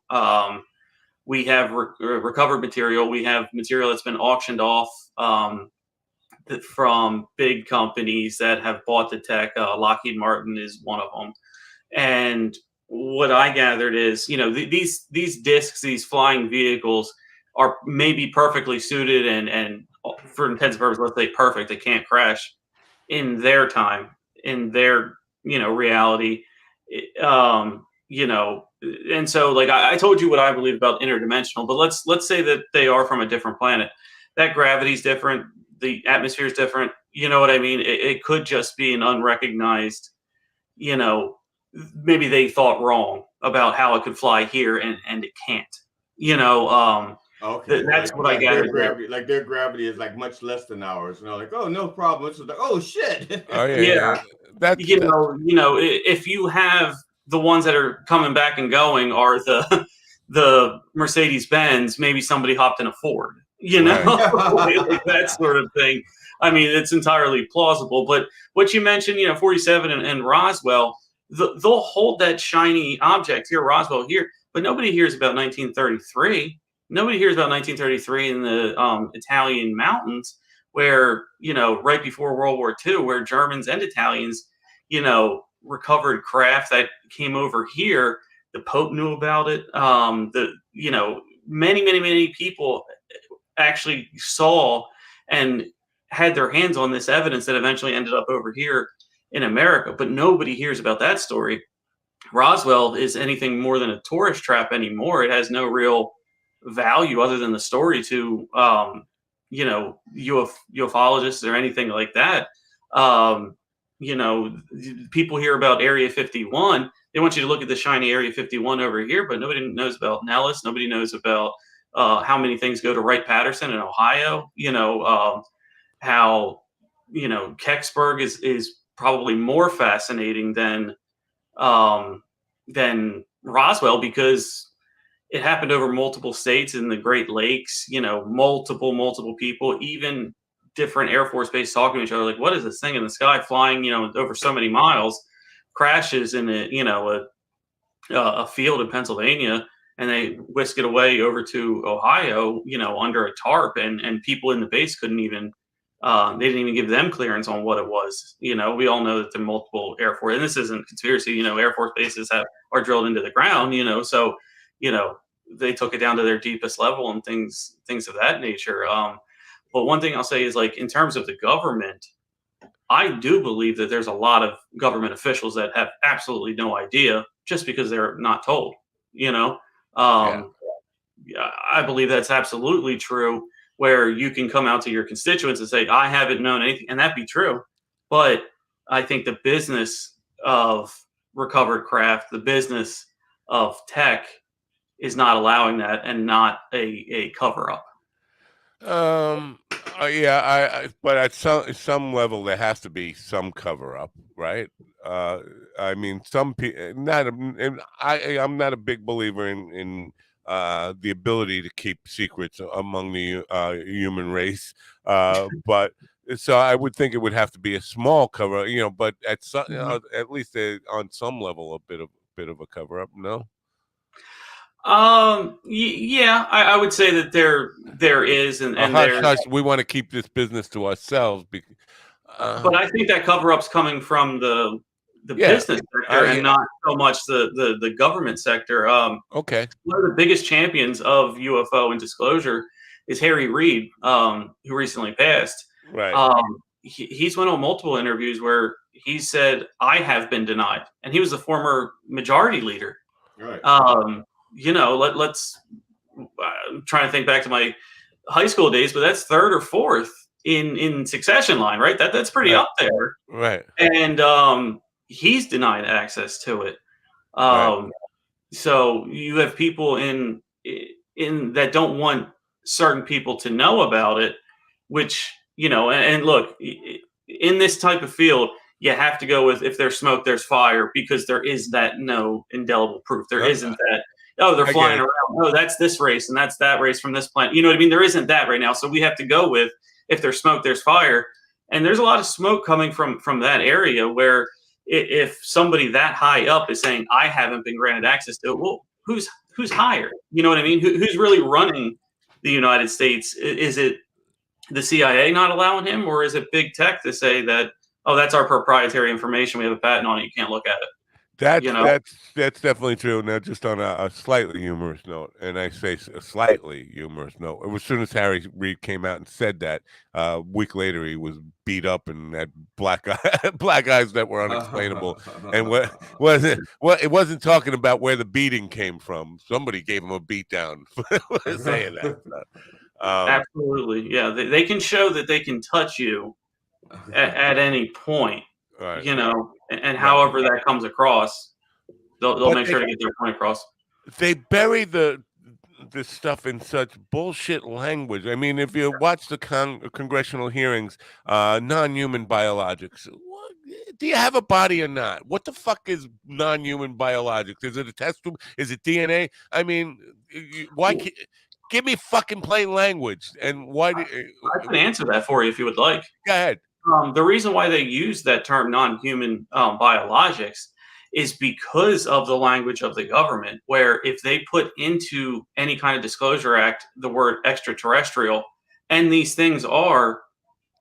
We have recovered material. We have material that's been auctioned off from big companies that have bought the tech. Lockheed Martin is one of them, and what I gathered is, these discs, these flying vehicles are maybe perfectly suited and for intents and purposes, let's say perfect. They can't crash in their time, in their, reality. And so like I told you what I believe about interdimensional, but let's say that they are from a different planet. That gravity's different. The atmosphere is different. You know what I mean? It could just be an unrecognized, maybe they thought wrong about how it could fly here and it can't. Okay, that's what I gathered. Their gravity is like much less than ours. Like, oh, no problem. It's like, oh shit. Oh yeah. That's if you have the ones that are coming back and going are the Mercedes Benz, maybe somebody hopped in a Ford. Like that sort of thing. I mean, it's entirely plausible. But what you mentioned, 47 and Roswell. They'll hold that shiny object here, Roswell here, but nobody hears about 1933. Nobody hears about 1933 in the Italian mountains, where, right before World War II, where Germans and Italians, recovered craft that came over here. The Pope knew about it. Many people actually saw and had their hands on this evidence that eventually ended up over here in America, but nobody hears about that story. Roswell is anything more than a tourist trap anymore. It has no real value other than the story to, ufologists or anything like that. People hear about Area 51. They want you to look at the shiny Area 51 over here, but nobody knows about Nellis. Nobody knows about how many things go to Wright-Patterson in Ohio. How Kecksburg is probably more fascinating than Roswell, because it happened over multiple states in the Great Lakes, multiple people, even different Air Force bases talking to each other, like, what is this thing in the sky flying, over so many miles, crashes in a field in Pennsylvania, and they whisk it away over to Ohio, under a tarp, and people in the base couldn't even, they didn't even give them clearance on what it was. We all know that the multiple Air Force, and this isn't conspiracy, Air Force bases are drilled into the ground, so, they took it down to their deepest level and things of that nature. But one thing I'll say is, like, in terms of the government, I do believe that there's a lot of government officials that have absolutely no idea just because they're not told, you know? Yeah. Yeah, I believe that's absolutely true, where you can come out to your constituents and say, I haven't known anything, and that be true. But I think the business of recovered craft, the business of tech is not allowing that, and not a cover up. Yeah, but at some level there has to be some cover up, right? I mean, some people not, and I'm not a big believer in the ability to keep secrets among the human race, but so I would think it would have to be a small cover, but at some, at least on some level, a bit of a cover up, no? Yeah, I would say that there is, and Hush, there. hush. We want to keep this business to ourselves. But I think that cover up's coming from the Yeah, business sector, and yeah. not so much the government sector. Okay. One of the biggest champions of UFO and disclosure is Harry Reid, who recently passed. Right. He's went on multiple interviews where he said, "I have been denied," and he was the former majority leader. Right. Let's. I'm trying to think back to my high school days, but that's third or fourth in succession line, right? That's pretty Right. up there. Right. And he's denied access to it. Right. So you have people in that don't want certain people to know about it, which, and look, in this type of field, you have to go with, if there's smoke, there's fire, because there is that no indelible proof. There isn't that, oh, they're flying around. Oh, that's this race and that's that race from this planet. You know what I mean? There isn't that right now. So we have to go with, if there's smoke, there's fire. And there's a lot of smoke coming from that area, where if somebody that high up is saying, I haven't been granted access to it, well, who's higher? You know what I mean? Who's really running the United States? Is it the CIA not allowing him, or is it big tech to say that, oh, that's our proprietary information, we have a patent on it, you can't look at it? That's definitely true. Now, just on a slightly humorous note, and I say a slightly humorous note, as soon as Harry Reid came out and said that, a week later he was beat up and had black eyes that were unexplainable. And it wasn't talking about where the beating came from. Somebody gave him a beat down for saying that. Absolutely, yeah. They can show that they can touch you at any point. Right. And however that comes across, they'll make sure to get their point across. They bury this stuff in such bullshit language. I mean, if you watch the congressional hearings, non-human biologics, do you have a body or not? What the fuck is non-human biologics? Is it a test tube? Is it DNA? I mean, why? Give me fucking plain language. And why? I can answer that for you if you would like. Go ahead. The reason why they use that term non-human biologics is because of the language of the government, where if they put into any kind of disclosure act the word extraterrestrial, and these things are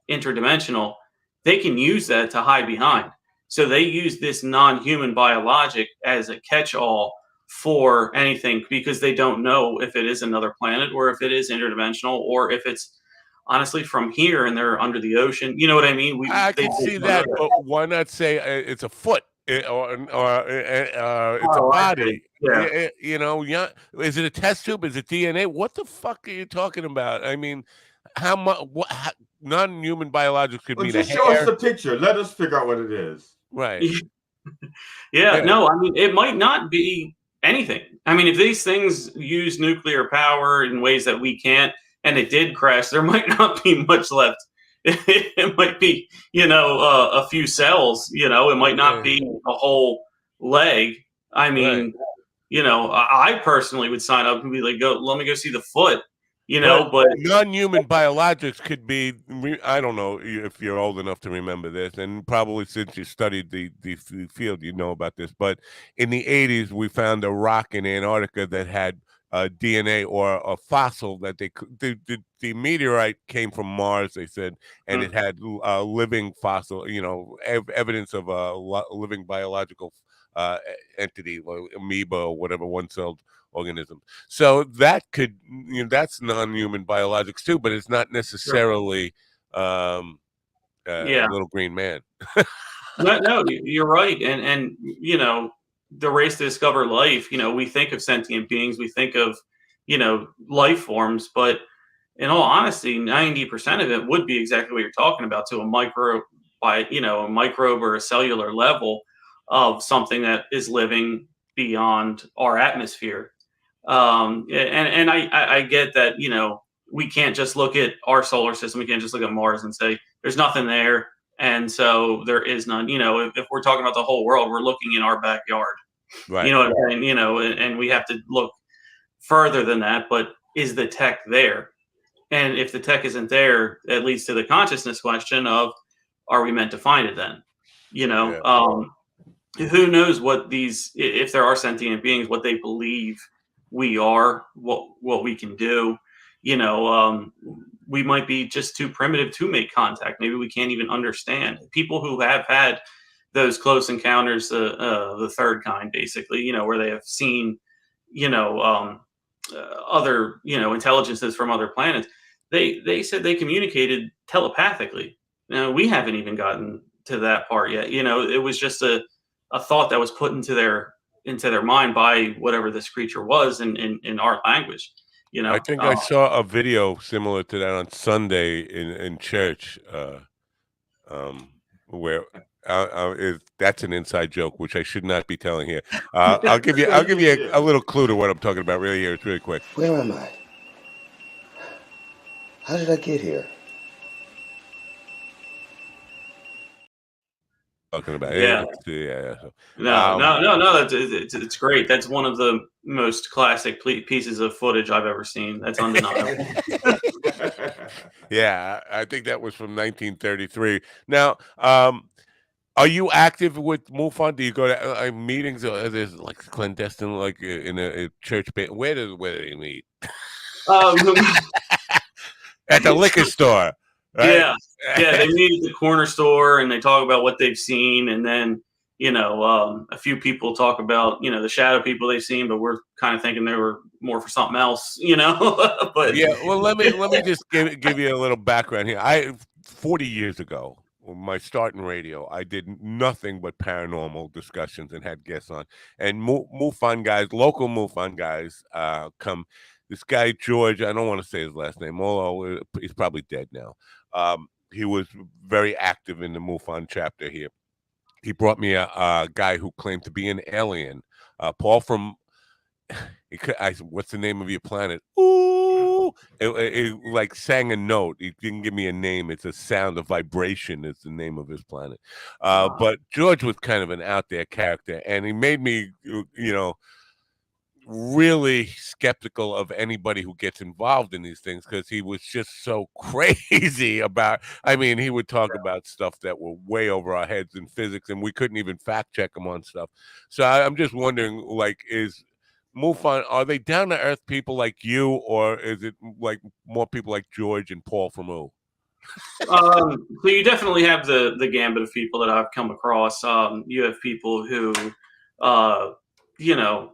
interdimensional, they can use that to hide behind. So they use this non-human biologic as a catch-all for anything, because they don't know if it is another planet, or if it is interdimensional, or if it's honestly from here and they're under the ocean. You know what I mean? I can see that, but why not say it's a foot or it's a body? Yeah. Is it a test tube? Is it DNA? What the fuck are you talking about? I mean, how much? Non-human biologics could mean just a show hair. us the picture. Let us figure out what it is. Right. Yeah. No, I mean, it might not be anything. I mean, if these things use nuclear power in ways that we can't, and it did crash, there might not be much left. It might be, a few cells, it might not be a whole leg. I mean, I personally would sign up and be like, let me go see the foot, But but non-human biologics could be, I don't know if you're old enough to remember this, and probably since you studied the field, you know about this. But in the 80s, we found a rock in Antarctica that had DNA or a fossil that the meteorite came from Mars, they said, and it had a living fossil, evidence of a living biological entity, like amoeba or whatever, one-celled organism. So that could, that's non-human biologics too, but it's not necessarily yeah. little green man. No, you're right. And the race to discover life, we think of sentient beings, we think of, life forms, but in all honesty, 90% of it would be exactly what you're talking about, to a a microbe or a cellular level of something that is living beyond our atmosphere. And I get that, we can't just look at our solar system. We can't just look at Mars and say there's nothing there. And so there is none, if we're talking about the whole world, we're looking in our backyard, Right. what I'm saying, and we have to look further than that, but is the tech there? And if the tech isn't there, it leads to the consciousness question of, are we meant to find it then? Yeah. Who knows if there are sentient beings, what they believe we are, what we can do. We might be just too primitive to make contact. Maybe we can't even understand. People who have had those close encounters, the third kind, basically, where they have seen, other, intelligences from other planets. They said they communicated telepathically. Now, we haven't even gotten to that part yet. It was just a thought that was put into their mind by whatever this creature was in our language. I think I saw a video similar to that on Sunday in church, where that's an inside joke, which I should not be telling here. I'll give you a little clue to what I'm talking about. Really, here, it's really quick. Where am I? How did I get here? Talking about Yeah. Yeah. No. It's great. That's one of the most classic pieces of footage I've ever seen. That's undeniable. Yeah, I think that was from 1933. Now, are you active with MUFON? Do you go to meetings, or there's like clandestine, like in a church? Where do they meet? At the liquor store, right? Yeah. They meet at the corner store and they talk about what they've seen, and then a few people talk about the shadow people they've seen, but we're kind of thinking they were more for something else, But yeah, well, let me just give you a little background here. 40 years ago, my start in radio, I did nothing but paranormal discussions and had guests on. And MUFON guys, local MUFON guys, come. This guy George, I don't want to say his last name, although he's probably dead now. He was very active in the MUFON chapter here. He brought me a guy who claimed to be an alien, Paul from. I said, "What's the name of your planet?" Ooh, it like sang a note. He didn't give me a name. It's a sound, a vibration is the name of his planet. But George was kind of an out there character, and he made me, really skeptical of anybody who gets involved in these things, because he was just so crazy about, I mean, he would talk about stuff that were way over our heads in physics, and we couldn't even fact check him on stuff. So I'm just wondering, like, is MUFON, are they down to earth people like you, or is it like more people like George and Paul from who? So you definitely have the gambit of people that I've come across. You have people who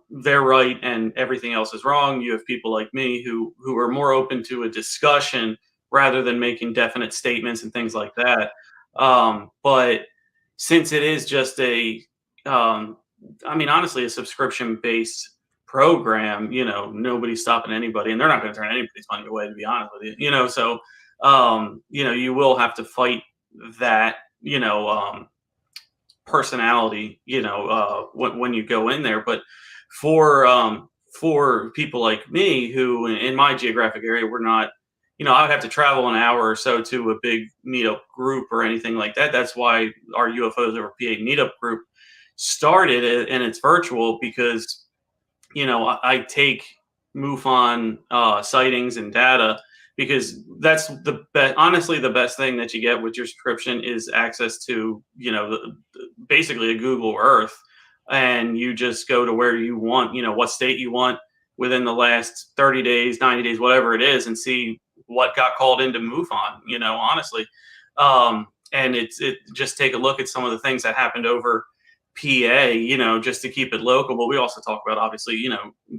they're right and everything else is wrong. You have people like me who are more open to a discussion rather than making definite statements and things like that. But since it is just honestly, a subscription based program, nobody's stopping anybody, and they're not going to turn anybody's money away, to be honest with you. So you will have to fight that, personality, when you go in there. But for people like me who in my geographic area, we're not, I would have to travel an hour or so to a big meetup group or anything like that. That's why our UFOs over P8 meetup group started, and it's virtual, because I take MUFON sightings and data, because that's honestly, the best thing that you get with your subscription is access to, basically a Google Earth, and you just go to where you want, what state you want within the last 30 days, 90 days, whatever it is, and see what got called into MUFON, honestly. And it just take a look at some of the things that happened over PA, just to keep it local. But we also talk about, obviously,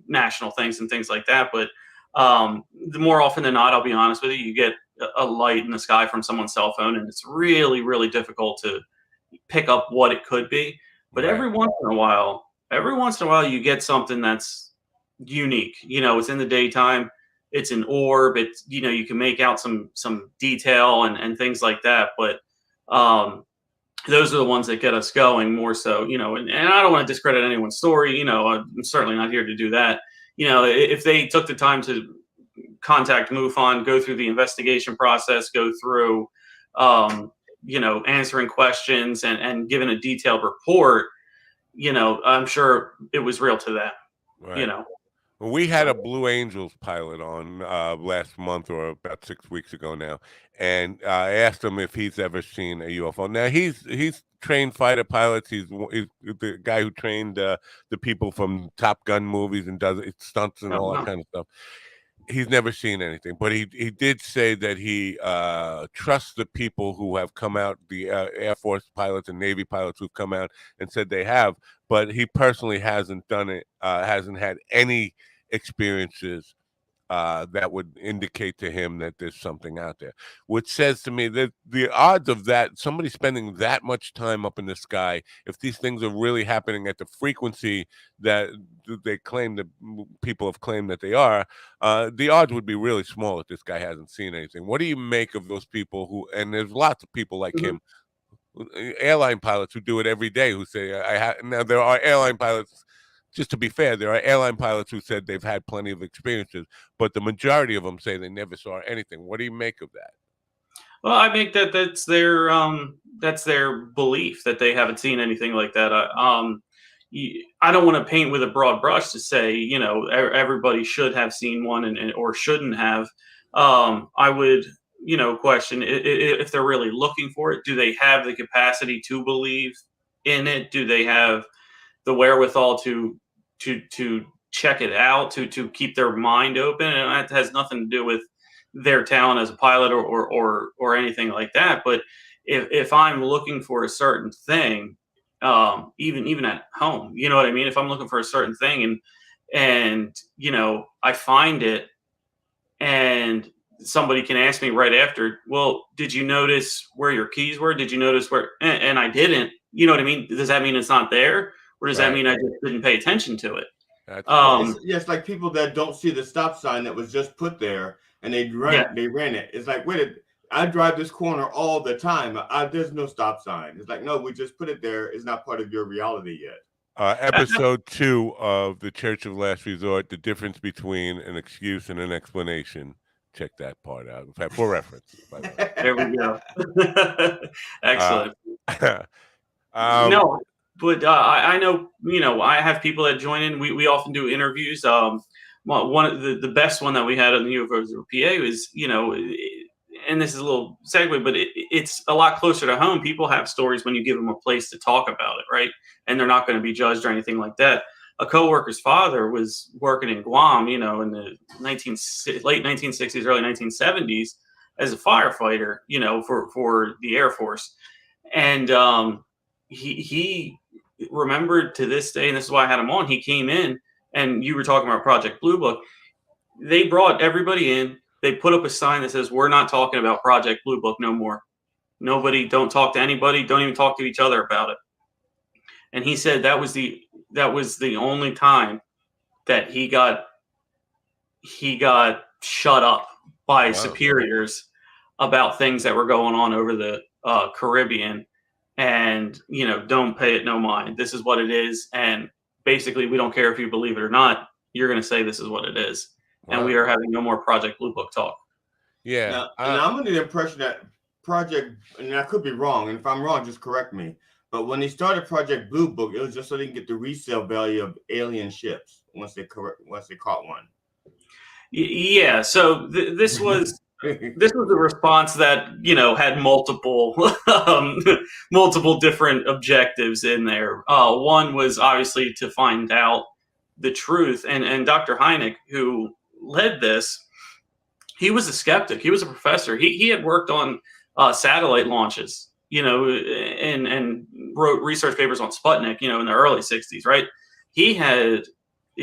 national things and things like that. But the more often than not, I'll be honest with you, you get a light in the sky from someone's cell phone, and it's really, really difficult to pick up what it could be. But Right. every once in a while, you get something that's unique. It's in the daytime. It's an orb. It's, you can make out some detail and things like that. But those are the ones that get us going more so, and I don't want to discredit anyone's story. I'm certainly not here to do that. If they took the time to contact MUFON, go through the investigation process, go through, answering questions and giving a detailed report, I'm sure it was real to them, Right. Well, we had a Blue Angels pilot on last month, or about 6 weeks ago now, and I asked him if he's ever seen a UFO. Now he's trained fighter pilots. He's the guy who trained the people from Top Gun movies and does stunts and all that kind of stuff. He's never seen anything, but he did say that he trusts the people who have come out, the Air Force pilots and Navy pilots who've come out and said they have, but he personally hasn't done it, hasn't had any experiences that would indicate to him that there's something out there, which says to me that the odds of that, somebody spending that much time up in the sky, if these things are really happening at the frequency that they claim, that people have claimed that they are, the odds would be really small that this guy hasn't seen anything. What do you make of those people who, and there's lots of people like him, airline pilots who do it every day, who say, now there are airline pilots, just to be fair, there are airline pilots who said they've had plenty of experiences, but the majority of them say they never saw anything. What do you make of that? Well, I think that's their belief that they haven't seen anything like that. I don't want to paint with a broad brush to say, everybody should have seen one or shouldn't have. I would, question if they're really looking for it. Do they have the capacity to believe in it? Do they have the wherewithal to check it out, to keep their mind open? And that has nothing to do with their talent as a pilot or anything like that. But if I'm looking for a certain thing, even at home, you know what I mean? If I'm looking for a certain thing and I find it, and somebody can ask me right after, well, did you notice where your keys were? Did you notice where? And I didn't. You know what I mean? Does that mean it's not there? Or does that mean I just didn't pay attention to it? It's like people that don't see the stop sign that was just put there, and they ran it. It's like, I drive this corner all the time. There's no stop sign. It's like, no, we just put it there. It's not part of your reality yet. Episode 2 of The Church of Last Resort, the difference between an excuse and an explanation. Check that part out. In fact, for reference. By the way. There we go. Excellent. No, but I know, I have people that join in. We often do interviews. One of the best one that we had on the UFOs or PA was, and this is a little segue, but it's a lot closer to home. People have stories when you give them a place to talk about it, right? And they're not going to be judged or anything like that. A coworker's father was working in Guam, in the late 1960s, early 1970s as a firefighter, for the Air Force. And he remembered to this day, and this is why I had him on, he came in, and you were talking about Project Blue Book. They brought everybody in. They put up a sign that says, "We're not talking about Project Blue Book no more. Nobody, don't talk to anybody. Don't even talk to each other about it." And he said that was the only time that he got shut up by superiors about things that were going on over the Caribbean. And, don't pay it no mind. This is what it is. And basically, we don't care if you believe it or not. You're going to say this is what it is. And we are having no more Project Blue Book talk. Yeah. And I'm under the impression that and I could be wrong, and if I'm wrong, just correct me, But when they started Project Blue Book, it was just so they can get the resale value of alien ships once they caught one. Yeah. So this was this was a response that had multiple multiple different objectives in there. One was obviously to find out the truth, and Dr. Hynek, who led this, he was a skeptic. He was a professor. He had worked on satellite launches, and wrote research papers on Sputnik, in the early '60s, right? He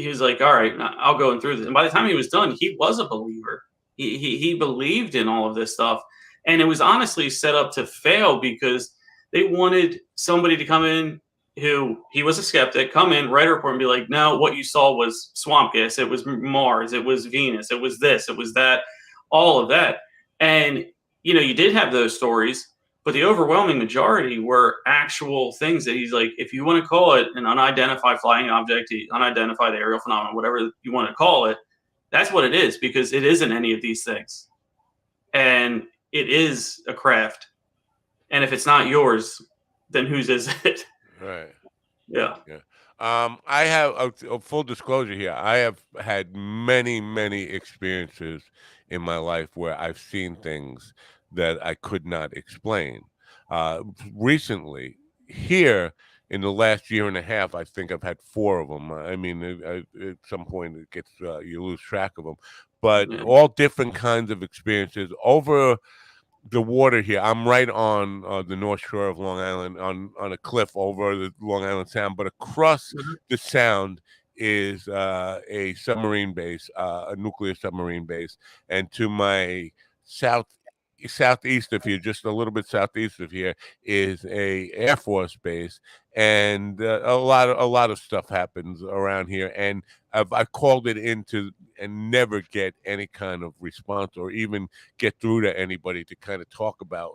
was like, all right, I'll go through this. And by the time he was done, he was a believer. He believed in all of this stuff, and it was honestly set up to fail because they wanted somebody to come in who he was a skeptic, come in, write a report, and be like, no, what you saw was swamp gas. It was Mars. It was Venus. It was this. It was that. All of that. And you did have those stories, but the overwhelming majority were actual things that he's like, if you want to call it an unidentified flying object, unidentified aerial phenomenon, whatever you want to call it, that's what it is, because it isn't any of these things. And it is a craft. And if it's not yours, then whose is it? Right. Yeah. Yeah. I have a full disclosure here. I have had many, many experiences in my life where I've seen things that I could not explain. Recently, here in the last year and a half, I think I've had 4 of them. I mean, at some point it gets you lose track of them, but Yeah. all different kinds of experiences over the water here. I'm right on the North Shore of Long Island, on a cliff over the Long Island Sound, but across the Sound is a submarine base, a nuclear submarine base, and to my southeast of here, just a little bit southeast of here, is a Air Force base, and a lot of stuff happens around here, and I called it into and never get any kind of response or even get through to anybody to kind of talk about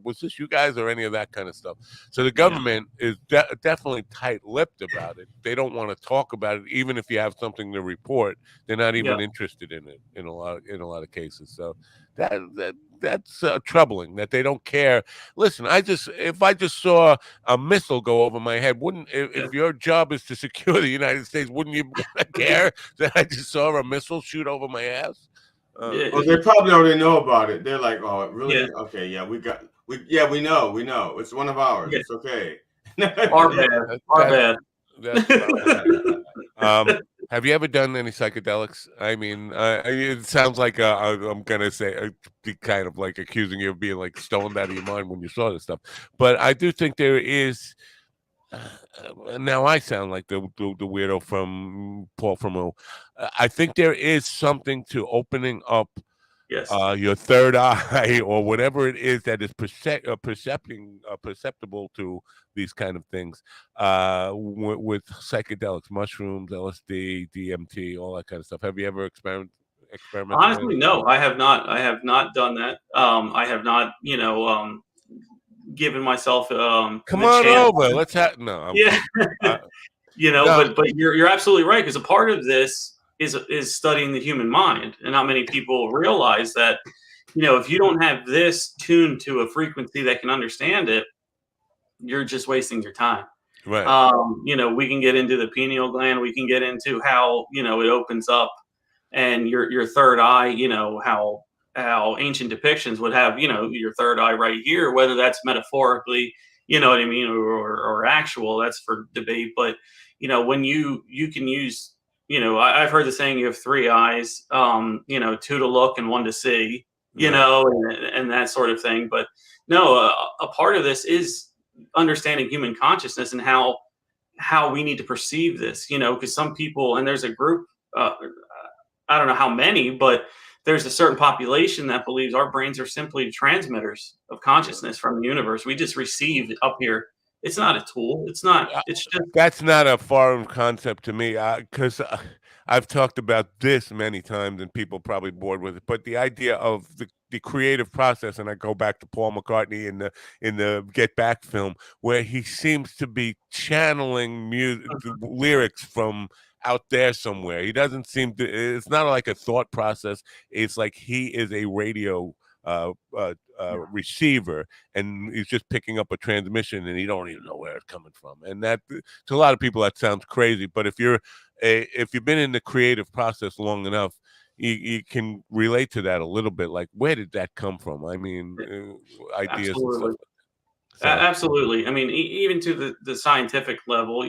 was this you guys or any of that kind of stuff. So the government is definitely tight-lipped about it. They don't want to talk about it, even if you have something to report. They're not even interested in it in a lot of cases. So that's troubling that they don't care. Listen, if I just saw a missile go over my head, if your job is to secure the United States, wouldn't you care that I just saw a missile shoot over my ass? Well, they probably already know about it. They're like, oh, really? Yeah. Okay, yeah, we know. It's one of ours. Yeah. It's okay. Our bad. Have you ever done any psychedelics? I mean, it sounds like I'm gonna say kind of like accusing you of being like stoned out of your mind when you saw this stuff, but I do think there is. Now I sound like the weirdo from Paul Framo. I think there is something to opening up your third eye or whatever it is that is perceptible to these kind of things with psychedelics, mushrooms, LSD, DMT, all that kind of stuff. Have you ever experimented? Honestly, no, I have not. I have not done that. I have not, given myself come on chance. Over. Let's have no. No. But you're absolutely right, because a part of this is studying the human mind, and not many people realize that if you don't have this tuned to a frequency that can understand it, you're just wasting your time. Right. We can get into the pineal gland, we can get into how it opens up, and your third eye, how ancient depictions would have your third eye right here, whether that's metaphorically, you know what I mean, or actual, that's for debate. But when you can use, I've heard the saying, you have 3 eyes, 2 to look and 1 to see, and that sort of thing. But no, a part of this is understanding human consciousness and how we need to perceive this, because some people, and there's a group, I don't know how many, but there's a certain population that believes our brains are simply transmitters of consciousness from the universe. We just receive it up here. It's not a tool. It's not. It's just. That's not a foreign concept to me, because I've talked about this many times, and people probably bored with it. But the idea of the creative process, and I go back to Paul McCartney in the Get Back film, where he seems to be channeling lyrics from out there somewhere. He doesn't seem to. It's not like a thought process. It's like he is a radio receiver, and he's just picking up a transmission, and you don't even know where it's coming from. And that, to a lot of people, that sounds crazy. But if you've been in the creative process long enough, you can relate to that a little bit. Like, where did that come from? I mean, ideas and stuff. So. Absolutely. I mean, even to the scientific level,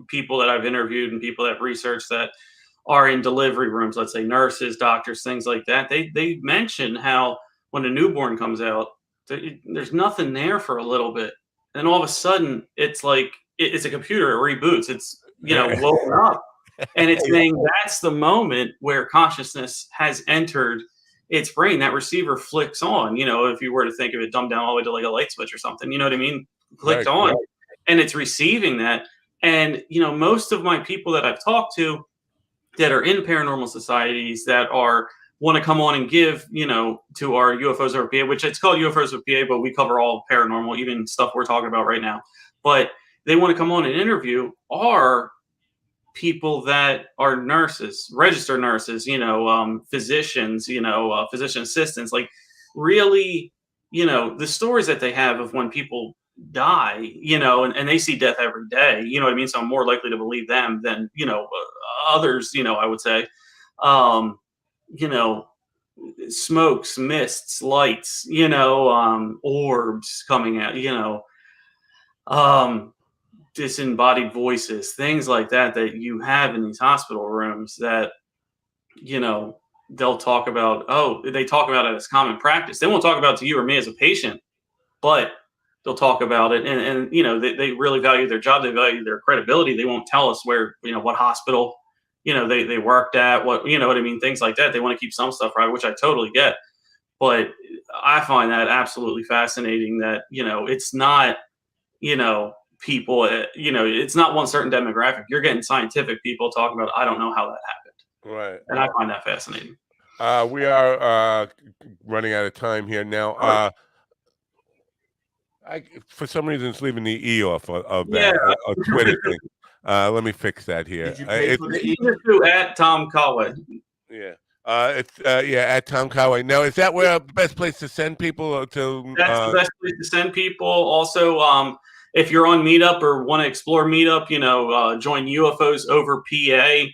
people that I've interviewed and people that research that are in delivery rooms, let's say nurses, doctors, things like that, they mention how when a newborn comes out, there's nothing there for a little bit. And all of a sudden, it's like it's a computer, it reboots. It's, woken up. And it's saying that's the moment where consciousness has entered its brain. That receiver flicks on, if you were to think of it dumbed down all the way to like a light switch or something, you know what I mean? Clicked on, and it's receiving that. And, most of my people that I've talked to that are in paranormal societies that want to come on and give, to our UFOs over PA, which it's called UFOs over PA, but we cover all paranormal, even stuff we're talking about right now. But they want to come on and interview are people that are nurses, registered nurses, physicians, physician assistants, like really, the stories that they have of when people die, and they see death every day, you know what I mean? So I'm more likely to believe them than, others, I would say, smokes, mists, lights, orbs coming out, disembodied voices, things like that you have in these hospital rooms that, they'll talk about. They talk about it as common practice. They won't talk about it to you or me as a patient, but they'll talk about it. And they really value their job. They value their credibility. They won't tell us where, what hospital, they worked at, what, what I mean? Things like that. They want to keep some stuff right, which I totally get. But I find that absolutely fascinating that, it's not, people, it's not one certain demographic. You're getting scientific people talking about, I don't know how that happened. Right. And I find that fascinating. We are running out of time here now. For some reason, it's leaving the E off of that Twitter thing. Let me fix that here. Did you pay for the E? At Tom Conway. Yeah. It's at Tom Conway. Now, is that where the best place to send people to? That's the best place to send people. Also, if you're on Meetup or want to explore Meetup, join UFOs Over PA.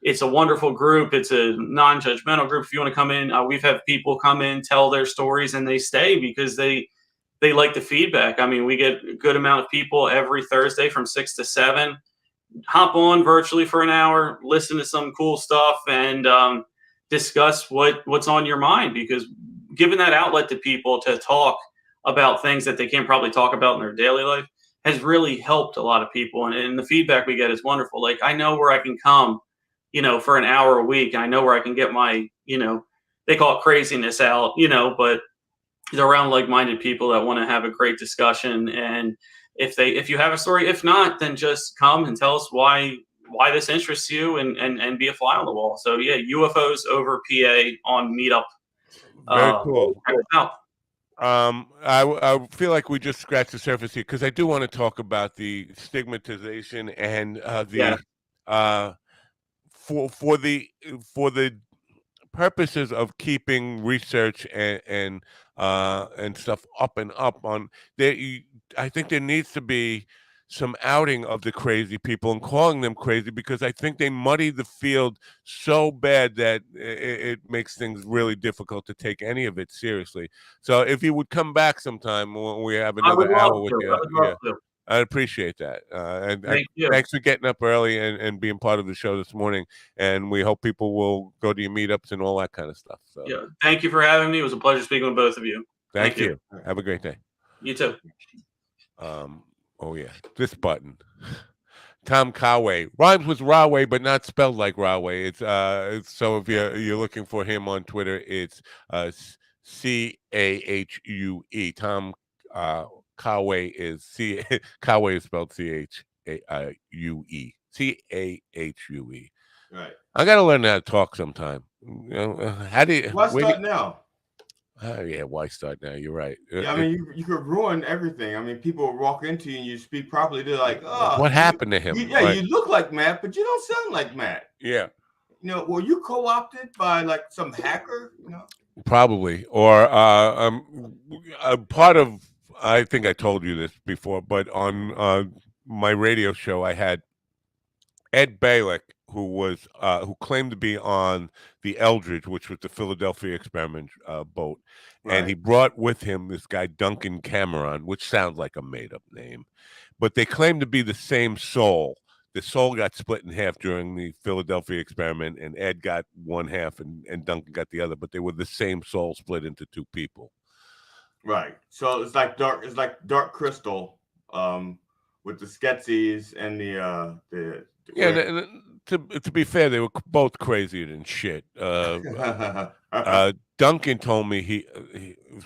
It's a wonderful group. It's a non-judgmental group. If you want to come in, we've had people come in, tell their stories, and they stay because they like the feedback. I mean, we get a good amount of people every Thursday from 6 to 7. Hop on virtually for an hour, listen to some cool stuff, and discuss what's on your mind, because giving that outlet to people to talk about things that they can't probably talk about in their daily life has really helped a lot of people. And the feedback we get is wonderful. Like, I know where I can come, for an hour a week. I know where I can get my, they call it craziness out, but they're around like-minded people that want to have a great discussion. And if you have a story, if not, then just come and tell us why this interests you and be a fly on the wall. So yeah, UFOs Over PA on Meetup. Very cool. I feel like we just scratched the surface here, because I do want to talk about the stigmatization and for the purposes of keeping research and stuff up and up on there. I think there needs to be some outing of the crazy people and calling them crazy, because I think they muddy the field so bad that it makes things really difficult to take any of it seriously. So if you would come back sometime when we have another hour with you, I'd appreciate that. And thanks for getting up early and being part of the show this morning. And we hope people will go to your meetups and all that kind of stuff. So. Yeah, thank you for having me. It was a pleasure speaking with both of you. Thank you. Have a great day. You too. Oh yeah, this button. Tom Conway rhymes with Rahway, but not spelled like Rahway. It's so if you're looking for him on Twitter, it's Chahure. Tom Conway is Conway is spelled Chahure. Chahue. Right. I got to learn how to talk sometime. How do you? Why start now? Oh yeah, why start now? You're right. Yeah, I mean, you could ruin everything. I mean, people walk into you and you speak properly. They're like, "Oh, what happened to him?" You look like Matt, but you don't sound like Matt. Yeah. Were you co-opted by like some hacker? Probably, or a part of. I think I told you this before, but on my radio show, I had Ed Balick, who claimed to be on the Eldridge, which was the Philadelphia experiment boat, and he Right. brought with him this guy Duncan Cameron, which sounds like a made-up name, but they claim to be the same soul. The soul got split in half during the Philadelphia experiment, and Ed got one half, and Duncan got the other. But they were the same soul split into two people. Right. So it's like Dark Crystal, with the Skeksis and the Yeah, and to be fair, they were both crazier than shit. Duncan told me he,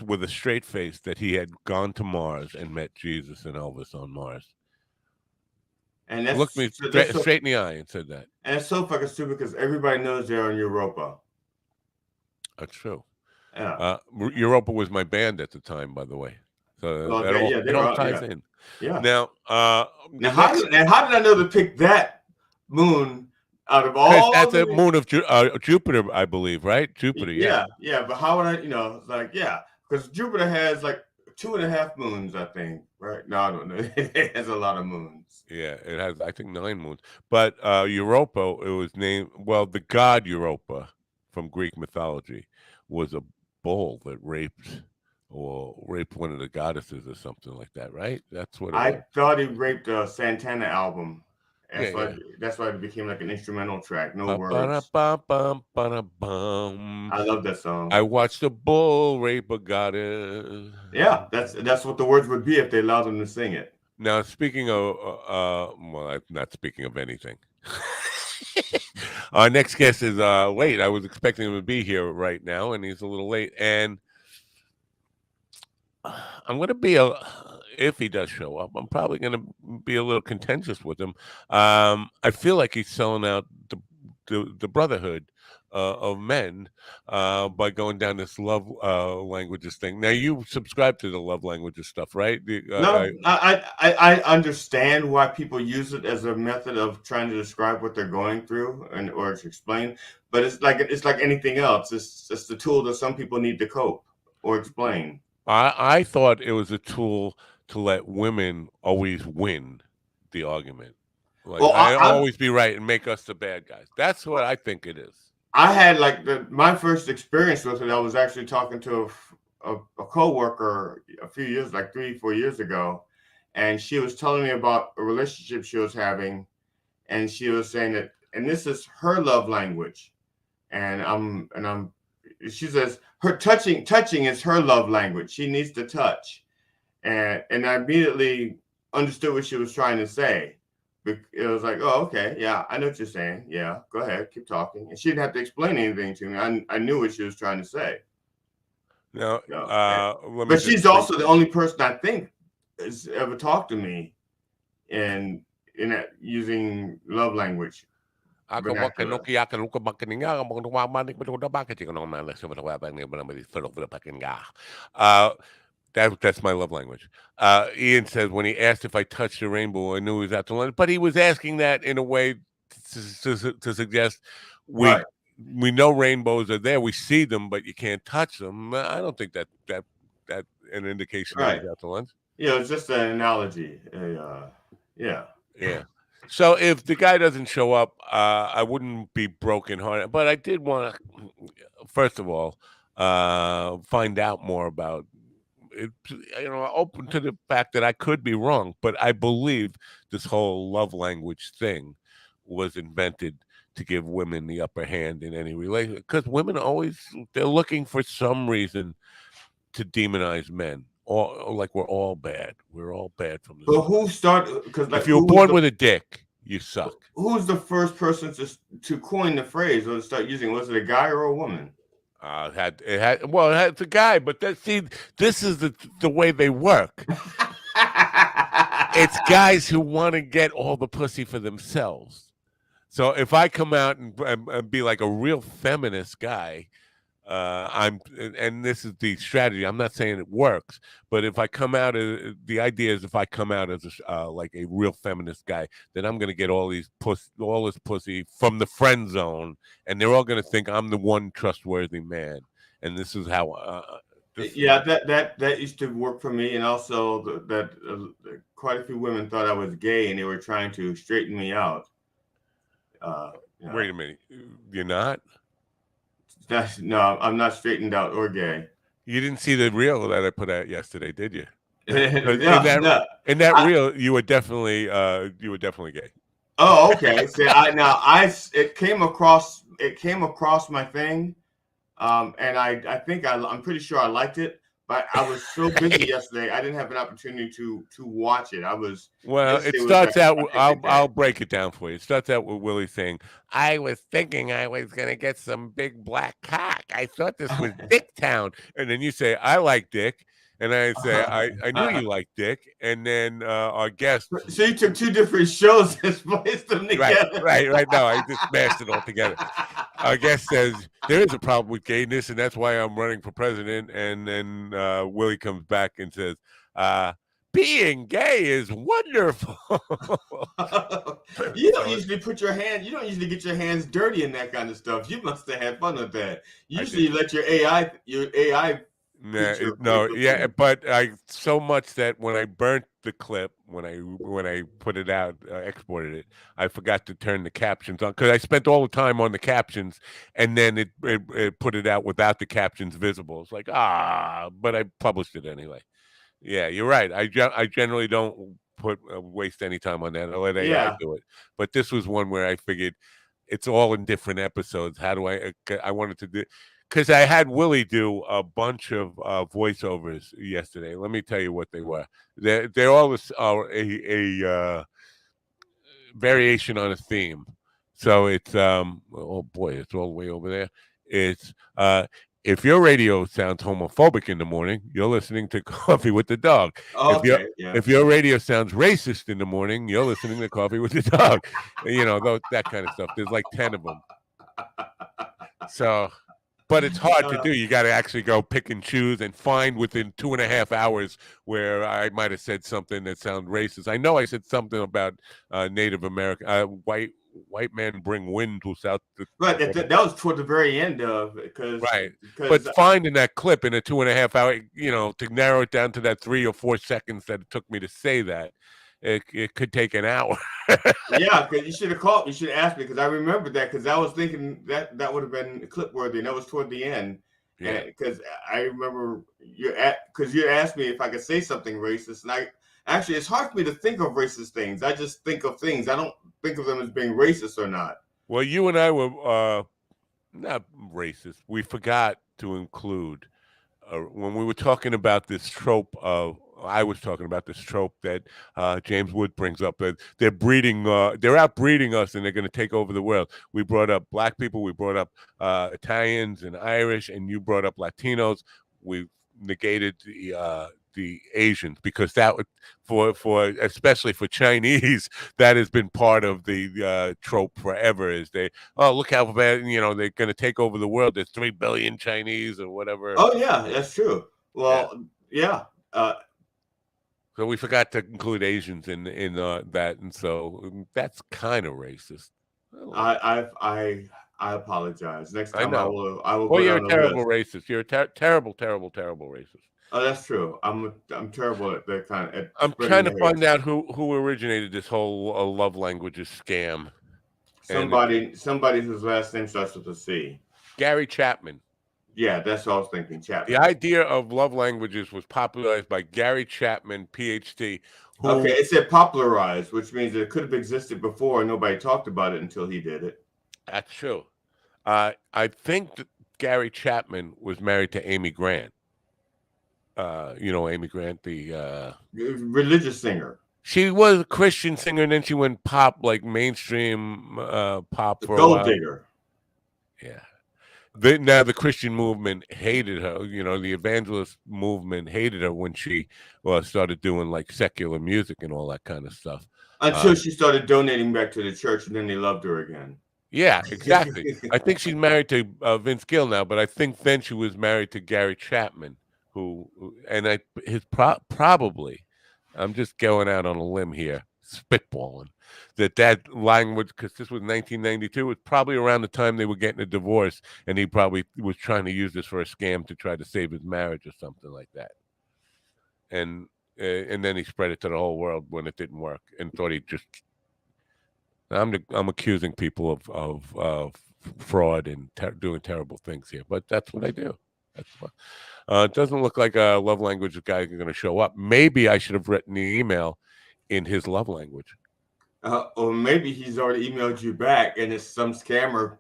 with a straight face, that he had gone to Mars and met Jesus and Elvis on Mars. and Looked me straight in the eye and said that. And it's so fucking stupid because everybody knows they're on Europa. That's true. Yeah. Europa was my band at the time, by the way. So it all ties in. Yeah. Now, how did I know to pick that moon out of all? That's the moon of Jupiter, I believe, right? Jupiter. Yeah. But how would I? Like, because Jupiter has like 2.5 moons, I think. Right? No, I don't know. It has a lot of moons. Yeah, it has, I think, 9 moons. But Europa, it was named. Well, the god Europa from Greek mythology was a bull that raped one of the goddesses or something like that, right? That's what I thought he raped a Santana album. That's why it became like an instrumental track, no words. I love that song. I watched a bull rape a goddess. Yeah, that's what the words would be if they allowed them to sing it. Now, speaking of, well, I'm not speaking of anything. Our next guest is late. I was expecting him to be here right now, and he's a little late. And I'm going to be if he does show up, I'm probably going to be a little contentious with him. I feel like he's selling out the brotherhood of men by going down this love languages thing. Now, you subscribe to the love languages stuff, right? No, I understand why people use it as a method of trying to describe what they're going through or to explain. But it's like anything else. It's the tool that some people need to cope or explain. I thought it was a tool to let women always win the argument. Like, I'll always be right and make us the bad guys. That's what I think it is. I had my first experience with it. I was actually talking to a coworker a few years, like 3-4 years ago, and she was telling me about a relationship she was having, and she was saying that, and this is her love language, she says her touching is her love language. She needs to touch, and I immediately understood what she was trying to say. It was like, oh, okay, yeah, I know what you're saying. Yeah, go ahead, keep talking. And she didn't have to explain anything to me. I knew what she was trying to say. No, but she's also the only person I think has ever talked to me in that using love language. That's my love language. Ian says when he asked if I touched the rainbow, I knew he was out to lunch. But he was asking that in a way to suggest we know rainbows are there. We see them, but you can't touch them. I don't think that an indication that he's out to lunch. Yeah, it's just an analogy. Yeah. So if the guy doesn't show up, I wouldn't be brokenhearted. But I did want to, first of all, find out more about it, open to the fact that I could be wrong, but I believe this whole love language thing was invented to give women the upper hand in any relationship, because women they're looking for some reason to demonize men, or like we're all bad. We're all bad from the But who started? Because if you were born with a dick, you suck. Who's the first person to coin the phrase or to start using? Was it a guy or a woman? It's a guy, but this is the way they work. It's guys who want to get all the pussy for themselves. So if I come out and be like a real feminist guy, and this is the strategy. I'm not saying it works, but if I come out, the idea is if I come out as like a real feminist guy, then I'm going to get all this pussy from the friend zone, and they're all going to think I'm the one trustworthy man. and this is how. That used to work for me, and also quite a few women thought I was gay, and they were trying to straighten me out. Wait a minute, you're not? No, I'm not straightened out or gay. You didn't see the reel that I put out yesterday, did you? No, in that reel, you were definitely gay. Oh, okay. See, it came across my thing, and I'm pretty sure I liked it, but I was so busy yesterday, I didn't have an opportunity to watch it. It starts out. I'll break it down for you. It starts out with Willie saying, "I was thinking I was gonna get some big black cock. I thought this was Dick Town," and then you say, "I like Dick." And I say, I knew you liked Dick. And then our guest. So you took two different shows and spliced them together. Right. No, I just smashed it all together. Our guest says, there is a problem with gayness, and that's why I'm running for president. And then Willie comes back and says, being gay is wonderful. You don't usually get your hands dirty in that kind of stuff. You must have had fun with that. Usually you let your AI but I so much that when I burnt the clip, when I put it out, exported it, I forgot to turn the captions on because I spent all the time on the captions, and then it put it out without the captions visible. It's like but I published it anyway. Yeah, you're right. I generally don't waste any time on that. I let AI do it, but this was one where I figured it's all in different episodes. How do I wanted to do. Because I had Willie do a bunch of voiceovers yesterday. Let me tell you what they were. They're all a variation on a theme. So it's oh boy, it's all the way over there. It's if your radio sounds homophobic in the morning, you're listening to Coffee with the Dog. Oh, if your radio sounds racist in the morning, you're listening to Coffee with the Dog. That kind of stuff. There's like 10 of them. So. But it's hard to do. You got to actually go pick and choose and find within 2.5 hours where I might have said something that sounded racist. I know I said something about Native American white men bring wind to South. Right, that was toward the very end of because But finding that clip in a 2.5 hour, to narrow it down to that 3 or 4 seconds that it took me to say that. It could take an hour. Yeah, because you should have called. You should have asked me because I remembered that because I was thinking that would have been clip worthy, and that was toward the end. Yeah. Because I remember you asked me if I could say something racist, and it's hard for me to think of racist things. I just think of things. I don't think of them as being racist or not. Well, you and I were not racist. We forgot to include when we were talking about this trope of. I was talking about this trope that James Wood brings up that they're breeding, they're outbreeding us, and they're going to take over the world. We brought up black people, we brought up Italians and Irish, and you brought up Latinos. We negated the Asians because that would for especially for Chinese, that has been part of the trope forever. Is look how bad they're going to take over the world. There's 3 billion Chinese or whatever. Oh yeah, that's true. Well, yeah. So we forgot to include Asians in that, and so that's kind of racist. I apologize. Next time I will. Well, you're a terrible racist. You're a terrible, terrible, terrible racist. Oh, that's true. I'm terrible at that kind of. I'm trying to find out who originated this whole love languages scam. Somebody whose last name starts with a C. Gary Chapman. Yeah, that's what I was thinking. Chapman. The idea of love languages was popularized by Gary Chapman, PhD. Okay, it said popularized, which means it could have existed before and nobody talked about it until he did it. That's true. I think that Gary Chapman was married to Amy Grant. Amy Grant, the religious singer. She was a Christian singer, and then she went pop, like mainstream pop for a while. Gold digger. Yeah. Now the Christian movement hated her. The evangelist movement hated her when she started doing like secular music and all that kind of stuff. Until she started donating back to the church, and then they loved her again. Yeah, exactly. I think she's married to Vince Gill now, but I think then she was married to Gary Chapman, probably. I'm just going out on a limb here, spitballing that language, because this was 1992, was probably around the time they were getting a divorce, and he probably was trying to use this for a scam to try to save his marriage or something like that. And then he spread it to the whole world when it didn't work, and thought he'd just. I'm accusing people of fraud and doing terrible things here, but that's what I do. That's what. It doesn't look like a love language guy is going to show up. Maybe I should have written the email in his love language. Or maybe he's already emailed you back, and it's some scammer.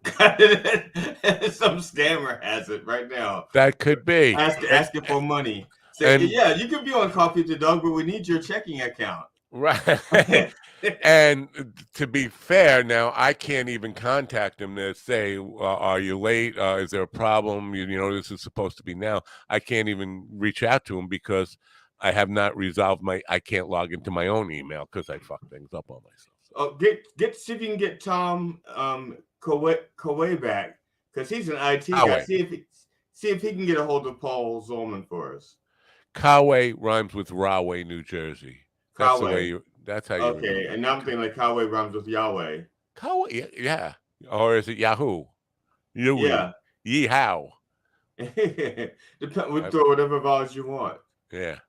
Some scammer has it right now. That could be asking for money. Say, yeah, you can be on Coffee with the Dog, but we need your checking account. Right. And to be fair, now I can't even contact him to say, are you late? Is there a problem? You know, this is supposed to be now. I can't even reach out to him because I have not resolved I can't log into my own email because I fuck things up on myself. So. See if you can get Tom Kaway back, because he's an IT guy. See if he can get a hold of Paul Zolman for us. Kaway rhymes with Rahway, New Jersey. That's the way that's how you. Okay, and now I'm thinking like Kaway rhymes with Yahweh. Kaway, yeah. Or is it Yahoo? Yeah. Yeehaw. We throw whatever vowels you want. Yeah.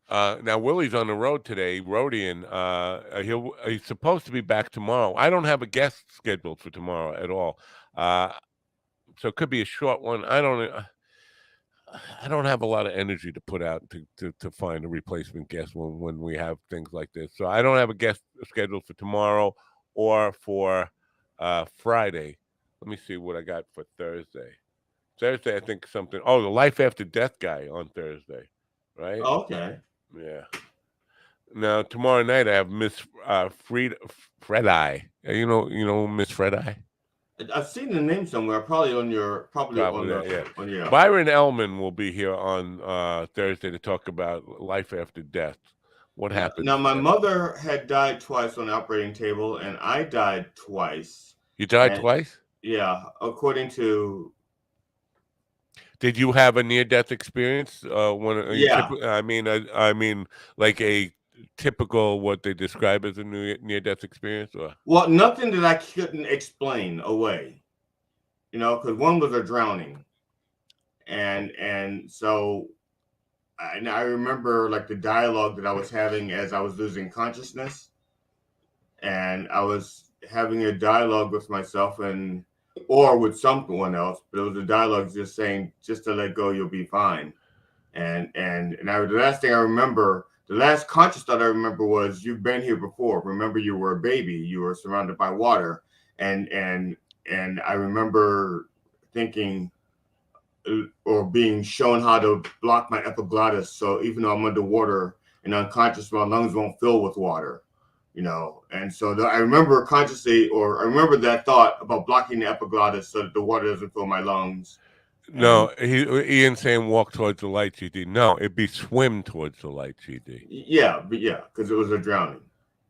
Now Willie's on the road today, Rodian. He's supposed to be back tomorrow. I don't have a guest scheduled for tomorrow at all. So it could be a short one. I don't have a lot of energy to put out to find a replacement guest when we have things like this. So I don't have a guest scheduled for tomorrow or for Friday. Let me see what I got for Thursday. Thursday, I think something. Oh, the Life After Death guy on Thursday, right? Okay. Yeah. Now tomorrow night I have Miss Fred Eye. You know Miss Fred Eye. I've seen the name somewhere. Probably on your yeah. Byron Ellman will be here on Thursday to talk about life after death. What happened? Now my mother had died twice on the operating table, and I died twice. You died twice? Yeah, according to. Did you have a near-death experience? Yeah. I mean, like a typical what they describe as a near-death experience, or? Well, nothing that I couldn't explain away, because one was a drowning, and so I remember like the dialogue that I was having as I was losing consciousness, and I was having a dialogue with myself or with someone else, but it was a dialogue just saying, just to let go, you'll be fine. And the last thing I remember, the last conscious thought I remember was, you've been here before. Remember, you were a baby. You were surrounded by water. And I remember thinking or being shown how to block my epiglottis. So even though I'm underwater and unconscious, my lungs won't fill with water. And so I remember I remember that thought about blocking the epiglottis so that the water doesn't fill my lungs. No, Ian saying walk towards the light, GD. No, it'd be swim towards the light, GD. Yeah, because it was a drowning.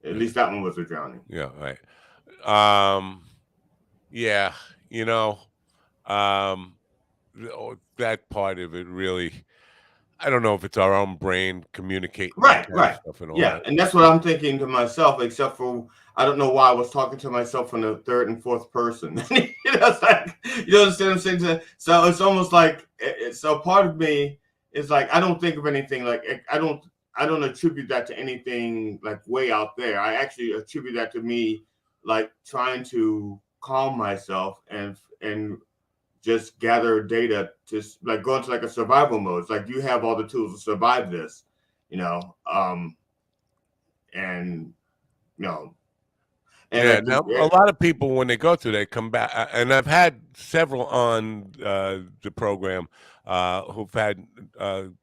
At least that one was a drowning. Yeah, right. Yeah, that part of it really. I don't know if it's our own brain communicating. Right. Stuff and all that. And that's what I'm thinking to myself, except for I don't know why I was talking to myself in the third and fourth person. It's like, you understand what I'm saying? So it's almost like, so part of me is like, I don't think of anything like, I don't attribute that to anything like way out there. I actually attribute that to me like trying to calm myself and just gather data, just like go into like a survival mode. It's like you have all the tools to survive this, now a lot of people when they go through, they come back, and I've had several on the program who've had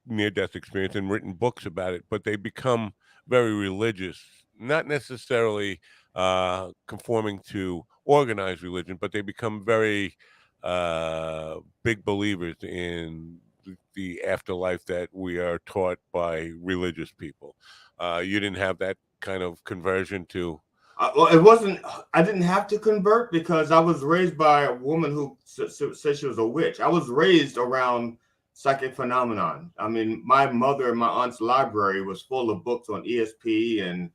near-death experience and written books about it, but they become very religious, not necessarily conforming to organized religion, but they become very big believers in the afterlife that we are taught by religious people. You didn't have that kind of conversion to. Well, it wasn't. I didn't have to convert because I was raised by a woman who said she was a witch. I was raised around psychic phenomenon. I mean, my mother and my aunt's library was full of books on ESP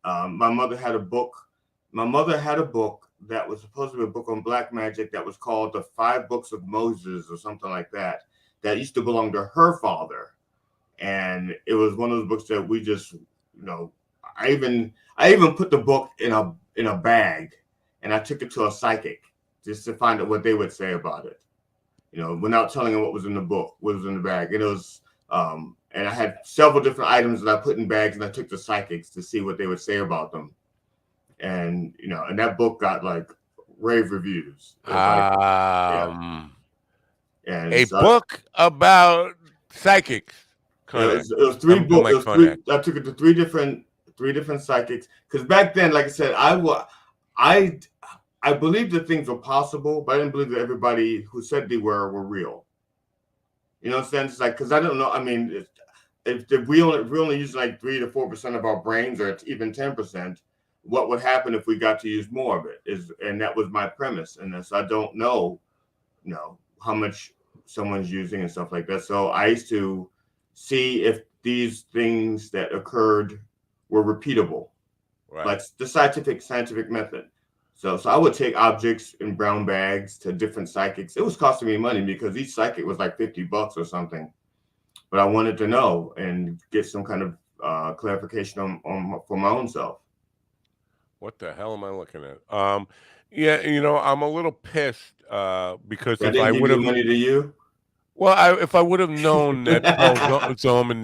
My mother had a book. My mother had a book that was supposed to be a book on black magic that was called The 5 Books of Moses or something like that. That used to belong to her father, and it was one of those books that we just, I even put the book in a bag, and I took it to a psychic just to find out what they would say about it. Without telling them what was in the book, what was in the bag. And it was, and I had several different items that I put in bags, and I took to psychics to see what they would say about them. And and that book got like rave reviews. It was like, yeah. And a so book about psychics. it was 3 books. I took it to three different psychics, because back then, like I said, I believed that things were possible, but I didn't believe that everybody who said they were real. You know what I'm saying? It's like, because I don't know. I mean, if we only use like 3 to 4% of our brains, or even 10%, what would happen if we got to use more of it? And that was my premise. And so I don't know, how much someone's using and stuff like that. So I used to see if these things that occurred were repeatable, Right. like the scientific method. So I would take objects in brown bags to different psychics. It was costing me money because each psychic was like $50 or something. But I wanted to know and get some kind of clarification on for my own self. What the hell am I looking at? Yeah, I'm a little pissed because That if I didn't give would you have, money to you? well, if I would have known that Paul Zolman,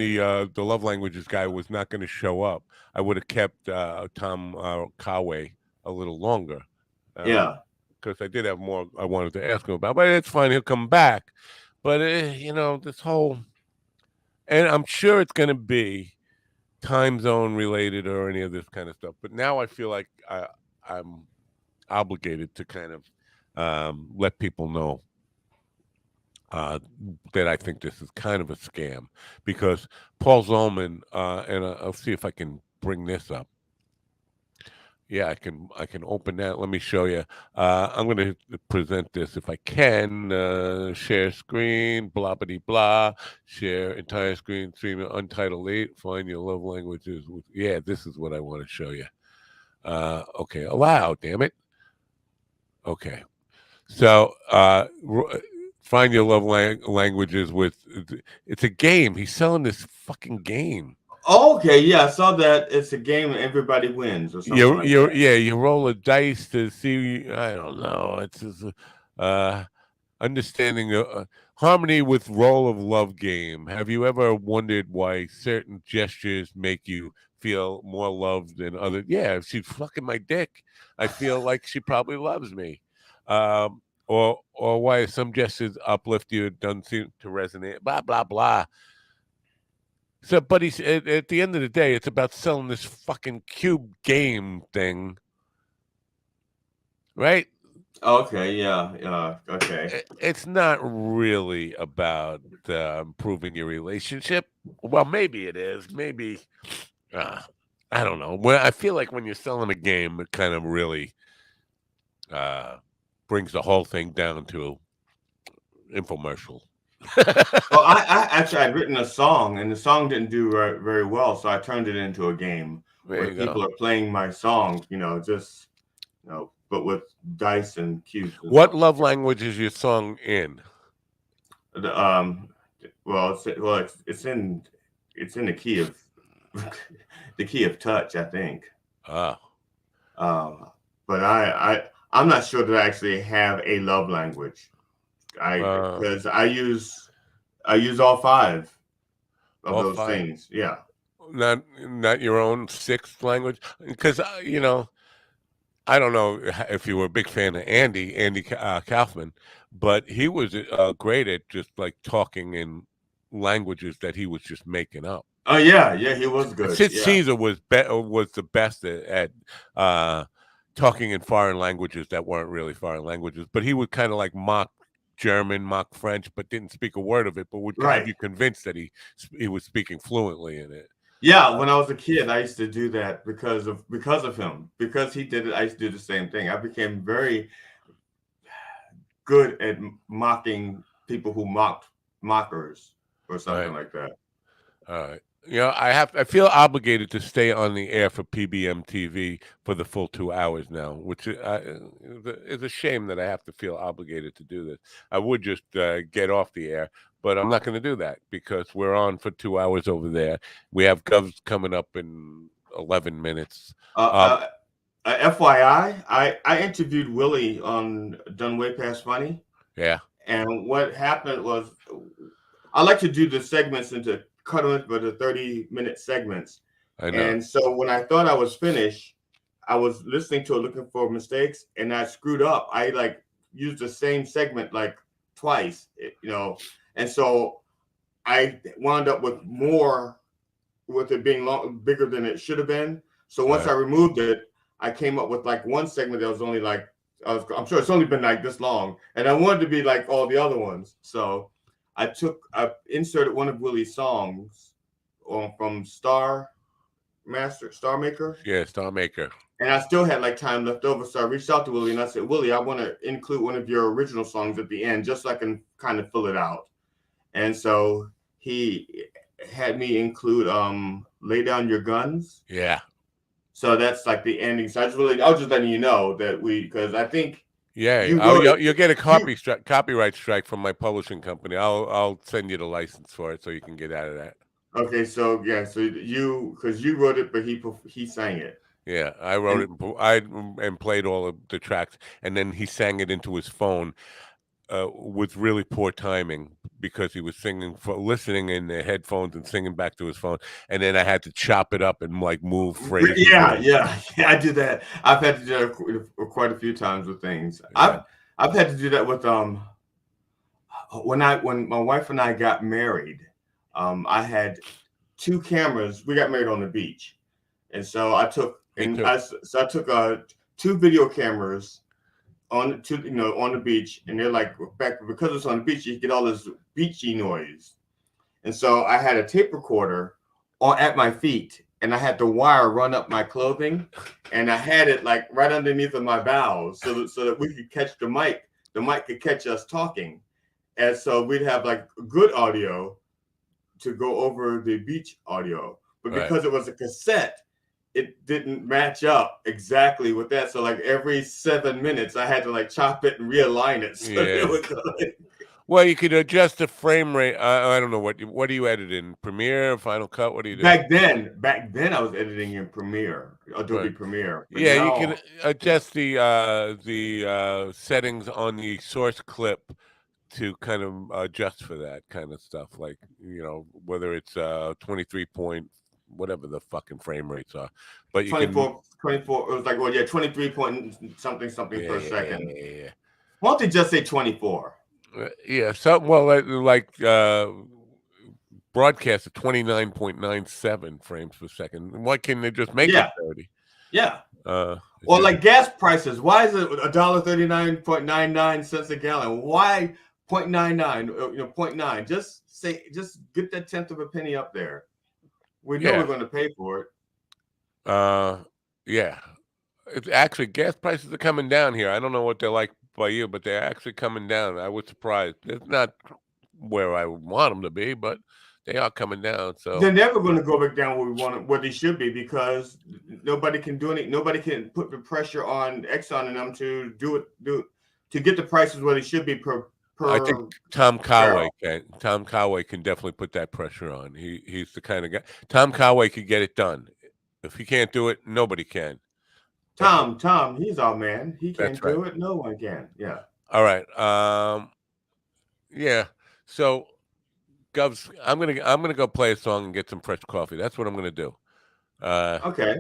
the love languages guy, was not going to show up, I would have kept Tom Conway a little longer. Yeah. Because I did have more I wanted to ask him about, but it's fine. He'll come back. But this whole, and I'm sure it's going to be time zone related or any of this kind of stuff. But now I feel like I'm obligated to kind of let people know that I think this is kind of a scam, because Paul Zolman, and I'll see if I can bring this up. Yeah, I can open that. Let me show you. I'm going to present this if I can. Share screen, blah, blah, blah. Share entire screen, stream Untitled 8. Find your love languages. Yeah, this is what I want to show you. Okay, allow, damn it. Okay. So, find your love languages with, it's a game. He's selling this fucking game. Okay, yeah, I saw that. It's a game and everybody wins or something like that. Yeah, you roll a dice to see. I don't know. It's just, understanding harmony with role of love game. Have you ever wondered why certain gestures make you feel more loved than others? Yeah, if she's fucking my dick, I feel like she probably loves me. Or why some gestures uplift you doesn't seem to resonate. Blah blah blah. So, but he's at the end of the day, it's about selling this fucking cube game thing, right? Okay, yeah, okay. It's not really about improving your relationship. Well, maybe it is. Maybe I don't know. Well, I feel like when you're selling a game, it kind of really brings the whole thing down to infomercial. Well, I'd written a song, and the song didn't do very well, so I turned it into a game where people are playing my song, but with dice and cubes. And what stuff. love language is your song in? It's in the key of the key of touch, I think. Ah. But I'm not sure that I actually have a love language. Because I use all 5 of all those 5 things. Yeah. Not your own 6th language, because I don't know if you were a big fan of Andy Kaufman, but he was great at just like talking in languages that he was just making up. Oh yeah, he was good. Sid Caesar was the best at talking in foreign languages that weren't really foreign languages, but he would kind of like mock German, mock French, but didn't speak a word of it, but would have you convinced that he was speaking fluently in it. Yeah, when I was a kid, I used to do that because of him. Because he did it, I used to do the same thing. I became very good at mocking people who mocked mockers or something like that. All right. I feel obligated to stay on the air for PBM TV for the full 2 hours now, which is a shame that I have to feel obligated to do this. I would just get off the air, but I'm not going to do that because we're on for 2 hours over there. We have Govs coming up in 11 minutes. FYI, I interviewed Willie on Done Way Past Funny. Yeah. And what happened was, I like to do the segments into cut them into the 30-minute segments. I know. And so when I thought I was finished, I was listening to it looking for mistakes, and I screwed up. I used the same segment twice, and so I wound up with more, with it being bigger than it should have been. So once I removed it, I came up with one segment that was only I'm sure it's only been this long, and I wanted to be like all the other ones. So I inserted one of Willie's songs from Star Maker. Yeah, Star Maker. And I still had time left over. So I reached out to Willie and I said, Willie, I want to include one of your original songs at the end, just so I can kind of fill it out. And so he had me include Lay Down Your Guns. Yeah. So that's the ending. So I was just letting you know that because I think. Yeah. You'll get a copyright strike from my publishing company. I'll send you the license for it so you can get out of that. Okay. So yeah. So because you wrote it, but he sang it. Yeah, I wrote it. And played all of the tracks, and then he sang it into his phone with really poor timing because he was listening in the headphones and singing back to his phone. And then I had to chop it up and move phrases. Yeah, I do that. I've had to do that quite a few times with things. Yeah. I've had to do that with when my wife and I got married. I had 2 cameras. We got married on the beach, and so I took. I took 2 video cameras on the beach, and they're back because it's on the beach, you get all this beachy noise, and so I had a tape recorder at my feet, and I had the wire run up my clothing, and I had it right underneath of my bowels, so that we could catch the mic. The mic could catch us talking, and so we'd have good audio to go over the beach audio, but because it was a cassette, it didn't match up exactly with that. So every 7 minutes I had to chop it and realign it. So it was well, you could adjust the frame rate. I don't know what do you edit in Premiere, Final Cut? What do you do? Back then I was editing in Premiere, Adobe Premiere. But yeah, you can adjust the settings on the source clip to kind of adjust for that kind of stuff. Whether it's 23 point whatever the fucking frame rates are, but you 24 it was 23 point something per second. Yeah. Why don't they just say 24? Yeah, something broadcast at 29.97 frames per second. Why can't they just make it 30? Yeah. Gas prices. Why is it $1.39.99 a gallon? Why 0.99? 0.9. Just get that tenth of a penny up there. We know we're going to pay for it. Yeah. It's actually, gas prices are coming down here. I don't know what they're like by you, but they're actually coming down. I was surprised. It's not where I would want them to be, but they are coming down. So they're never going to go back down where they should be, because nobody can do anything. Nobody can put the pressure on Exxon and them to to get the prices where they should be per. I think Tom Conway can. Tom Conway can definitely put that pressure on. He's the kind of guy. Tom Conway could get it done. If he can't do it, nobody can. Tom, he's our man. He can't do it. No one can. Yeah. All right. Yeah. So, Govs, I'm gonna go play a song and get some fresh coffee. That's what I'm gonna do. Okay.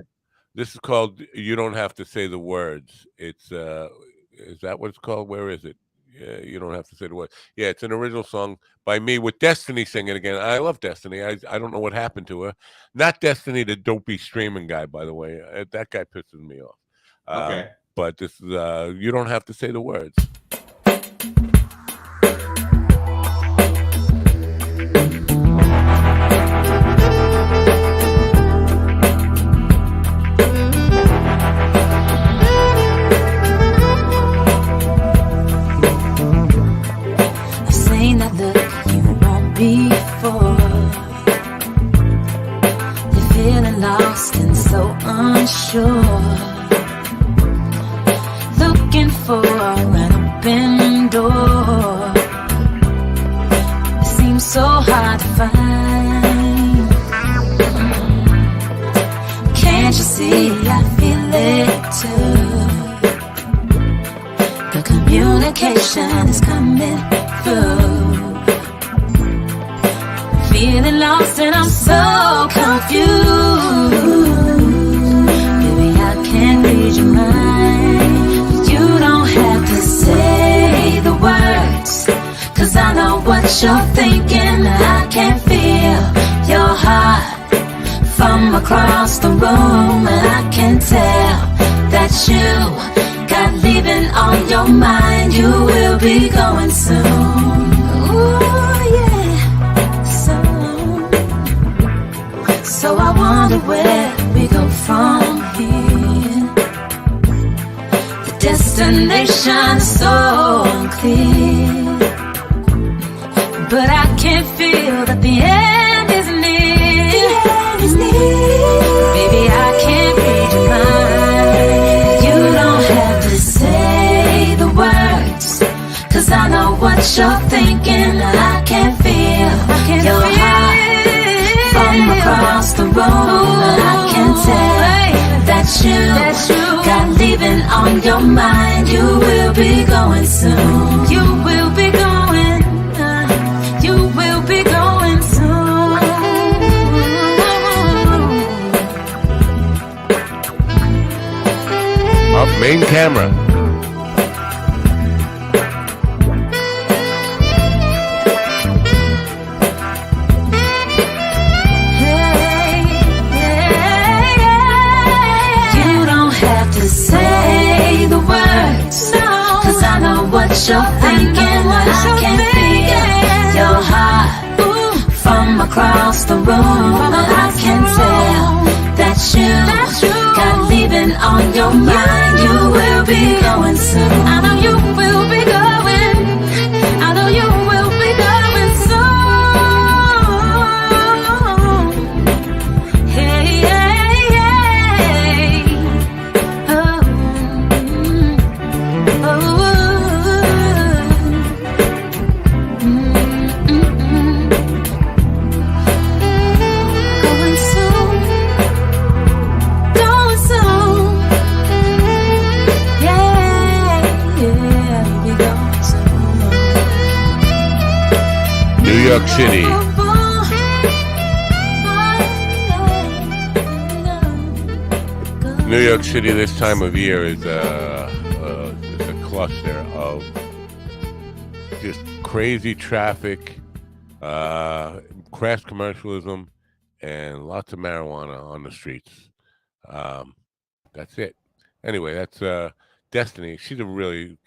This is called "You Don't Have to Say the Words." It's is that what it's called? Where is it? Yeah, you don't have to say the word. Yeah, it's an original song by me with Destiny singing again. I love Destiny. I don't know what happened to her. Not Destiny, the dopey streaming guy, by the way. That guy pisses me off. Okay. But this is You Don't Have to Say the Words. open door. It seems so hard to find. Can't you see I feel it too? The communication is coming through. Feeling lost and I'm so confused. Baby, I can't read your mind. You don't have to say the words, 'cause I know what you're thinking. I can feel your heart from across the room, and I can tell that you got leaving on your mind. You will be going soon. Ooh, yeah, soon. So I wonder where we go from here. The destination is so unclear, but I can feel that the end is near. Baby, I can't read your mind. You don't have to say the words, 'cause I know what you're thinking. I can feel your heart from across the room, and I can tell that you got leaving on your mind. You will be going soon. You will be going. You will be going soon. Up main camera. You don't have to say the words, 'cause I know what you're thinking. I can feel your heart from across the room, and I can tell that you got leaving on your mind. You will be going soon. I know you will be going. I know you will be going soon. Hey, hey, hey. Oh, going soon. Going soon. Yeah, yeah, we going soon. New York City. New York City this time of year is a cluster of just crazy traffic, crass commercialism, and lots of marijuana on the streets. That's it. Anyway, that's Destiny. She's a really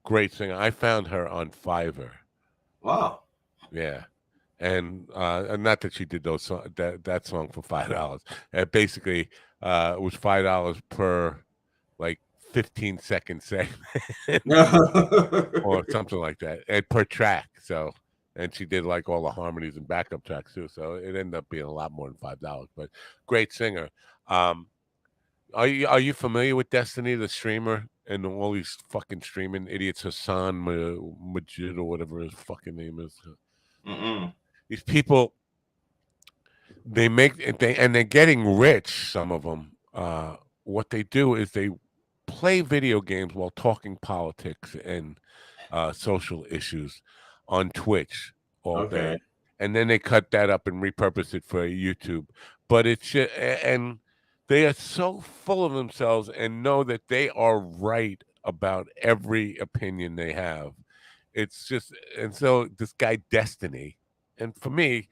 great singer. I found her on Fiverr. Wow. Yeah. And not that she did those that song for $5. Basically, it was $5 per like 15-second segment or something like that, and per track. So, and she did like all the harmonies and backup tracks too. So it ended up being a lot more than $5. But great singer. Are you familiar with Destiny, the streamer, and all these fucking streaming idiots, Hassan Majid or whatever his fucking name is? Mm-mm. These people, they're getting rich. Some of them. What they do is they play video games while talking politics and social issues on Twitch all day, and then they cut that up and repurpose it for YouTube. But and they are so full of themselves and know that they are right about every opinion they have. It's just, and so this guy Destiny, and for me,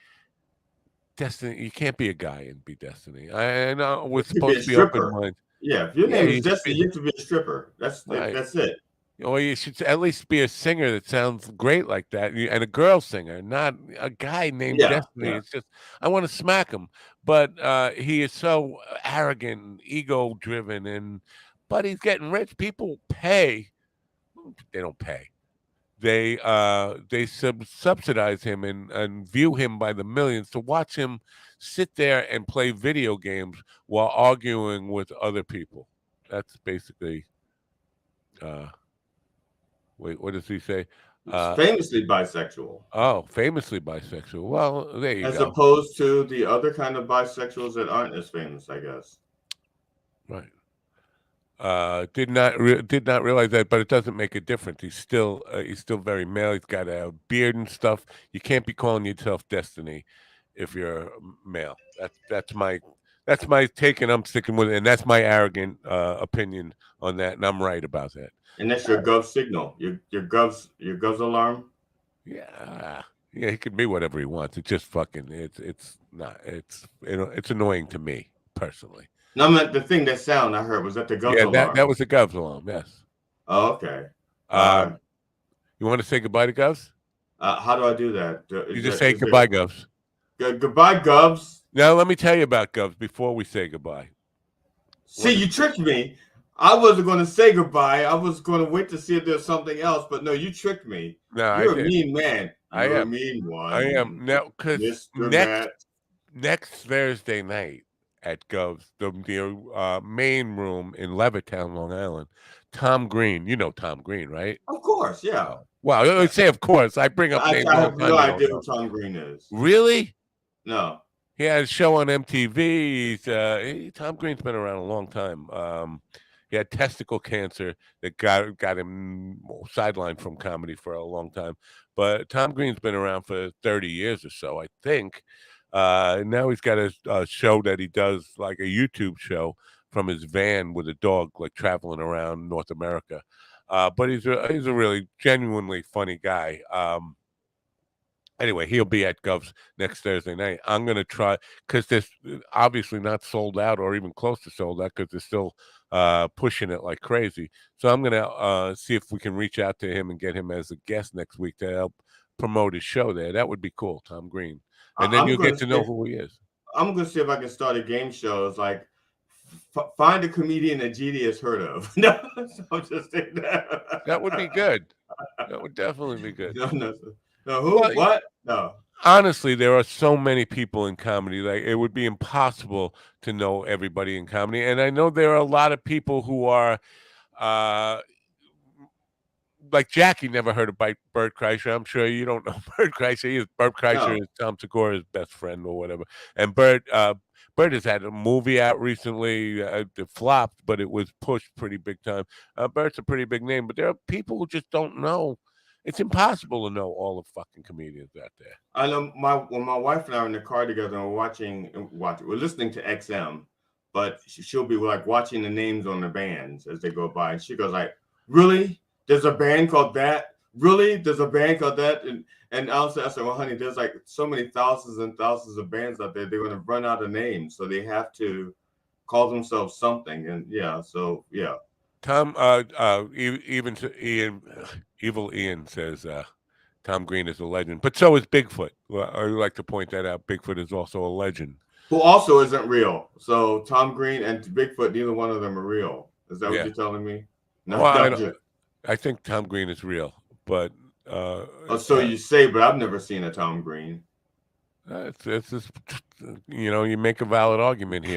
Destiny, you can't be a guy and be Destiny. I know we're supposed to be open minded. Yeah, if your Yeah, name is Destiny, you have to be a stripper. That's right. That's it. Or you should at least be a singer that sounds great like that, and a girl singer, not a guy named Destiny. Yeah. It's just I want to smack him, but he is so arrogant, and ego-driven, but he's getting rich. People pay. They don't pay. They subsidize him and view him by the millions to watch him sit there and play video games while arguing with other people. That's basically Wait, what does he say? It's famously bisexual. Oh, famously bisexual. Well, there you As go. opposed to the other kind of bisexuals that aren't as famous, I guess. Right. Did not realize that, but it doesn't make a difference. He's still very male. He's got a beard and stuff. You can't be calling yourself Destiny if you're male. That's my take, and I'm sticking with it. And that's my arrogant opinion on that, and I'm right about that. And that's your gov signal. Your gov's alarm. Yeah, he can be whatever he wants. It's just fucking. It's not. It's annoying to me personally. No, I meant the thing that sound I heard was that the gov's alarm. Yeah, that was the Govs alarm. Yes. Oh, okay. You want to say goodbye to Govs? How do I do that? You just say goodbye, Govs. Goodbye, Govs. Now let me tell you about Govs before we say goodbye. See, you tricked me. I wasn't going to say goodbye. I was going to wait to see if there's something else, but no, you tricked me. No, You're a mean man. You're a mean one. I am now because next Thursday night at Govs, the main room in Levittown, Long Island. Tom Green, you know Tom Green, right? Of course, yeah. Well, I say of course. I bring up names. I have no idea who Tom Green is. Really? No. He had a show on MTV. Tom Green's been around a long time. He had testicle cancer that got him sidelined from comedy for a long time. But Tom Green's been around for 30 years or so, I think. Now he's got a show that he does, like a YouTube show from his van with a dog, like traveling around North America. But he's a really genuinely funny guy. Anyway, he'll be at Govs next Thursday night. I'm going to try, because there's obviously not sold out or even close to sold out, because they're still pushing it like crazy. So I'm going to see if we can reach out to him and get him as a guest next week to help promote his show there. That would be cool, Tom Green. And then you'll get to know who he is. I'm going to see if I can start a game show. It's like, find a comedian that GD has heard of. No, so just saying that. That would be good. That would definitely be good. No, who? Well, what? No. Honestly, there are so many people in comedy. Like, it would be impossible to know everybody in comedy. And I know there are a lot of people who are, like Jackie never heard of Bert Kreischer. I'm sure you don't know Bert Kreischer. Bert Kreischer is Tom Segura's best friend or whatever. And Bert has had a movie out recently. It flopped, but it was pushed pretty big time. Bert's a pretty big name, but there are people who just don't know. It's impossible to know all the fucking comedians out there. I know when my wife and I are in the car together and we're listening to XM, but she'll be like watching the names on the bands as they go by, and she goes like, "Really? There's a band called that? Really? There's a band called that?" And I said, "Well, honey, there's like so many thousands and thousands of bands out there. They're going to run out of names, so they have to call themselves something." And yeah. Tom, even to Ian, Evil Ian says Tom Green is a legend, but so is Bigfoot. Well, I would like to point that out. Bigfoot is also a legend, who also isn't real. So Tom Green and Bigfoot, neither one of them are real. Is that what you're telling me? No, I think Tom Green is real, but so you say, but I've never seen a Tom Green. It's just, you make a valid argument here.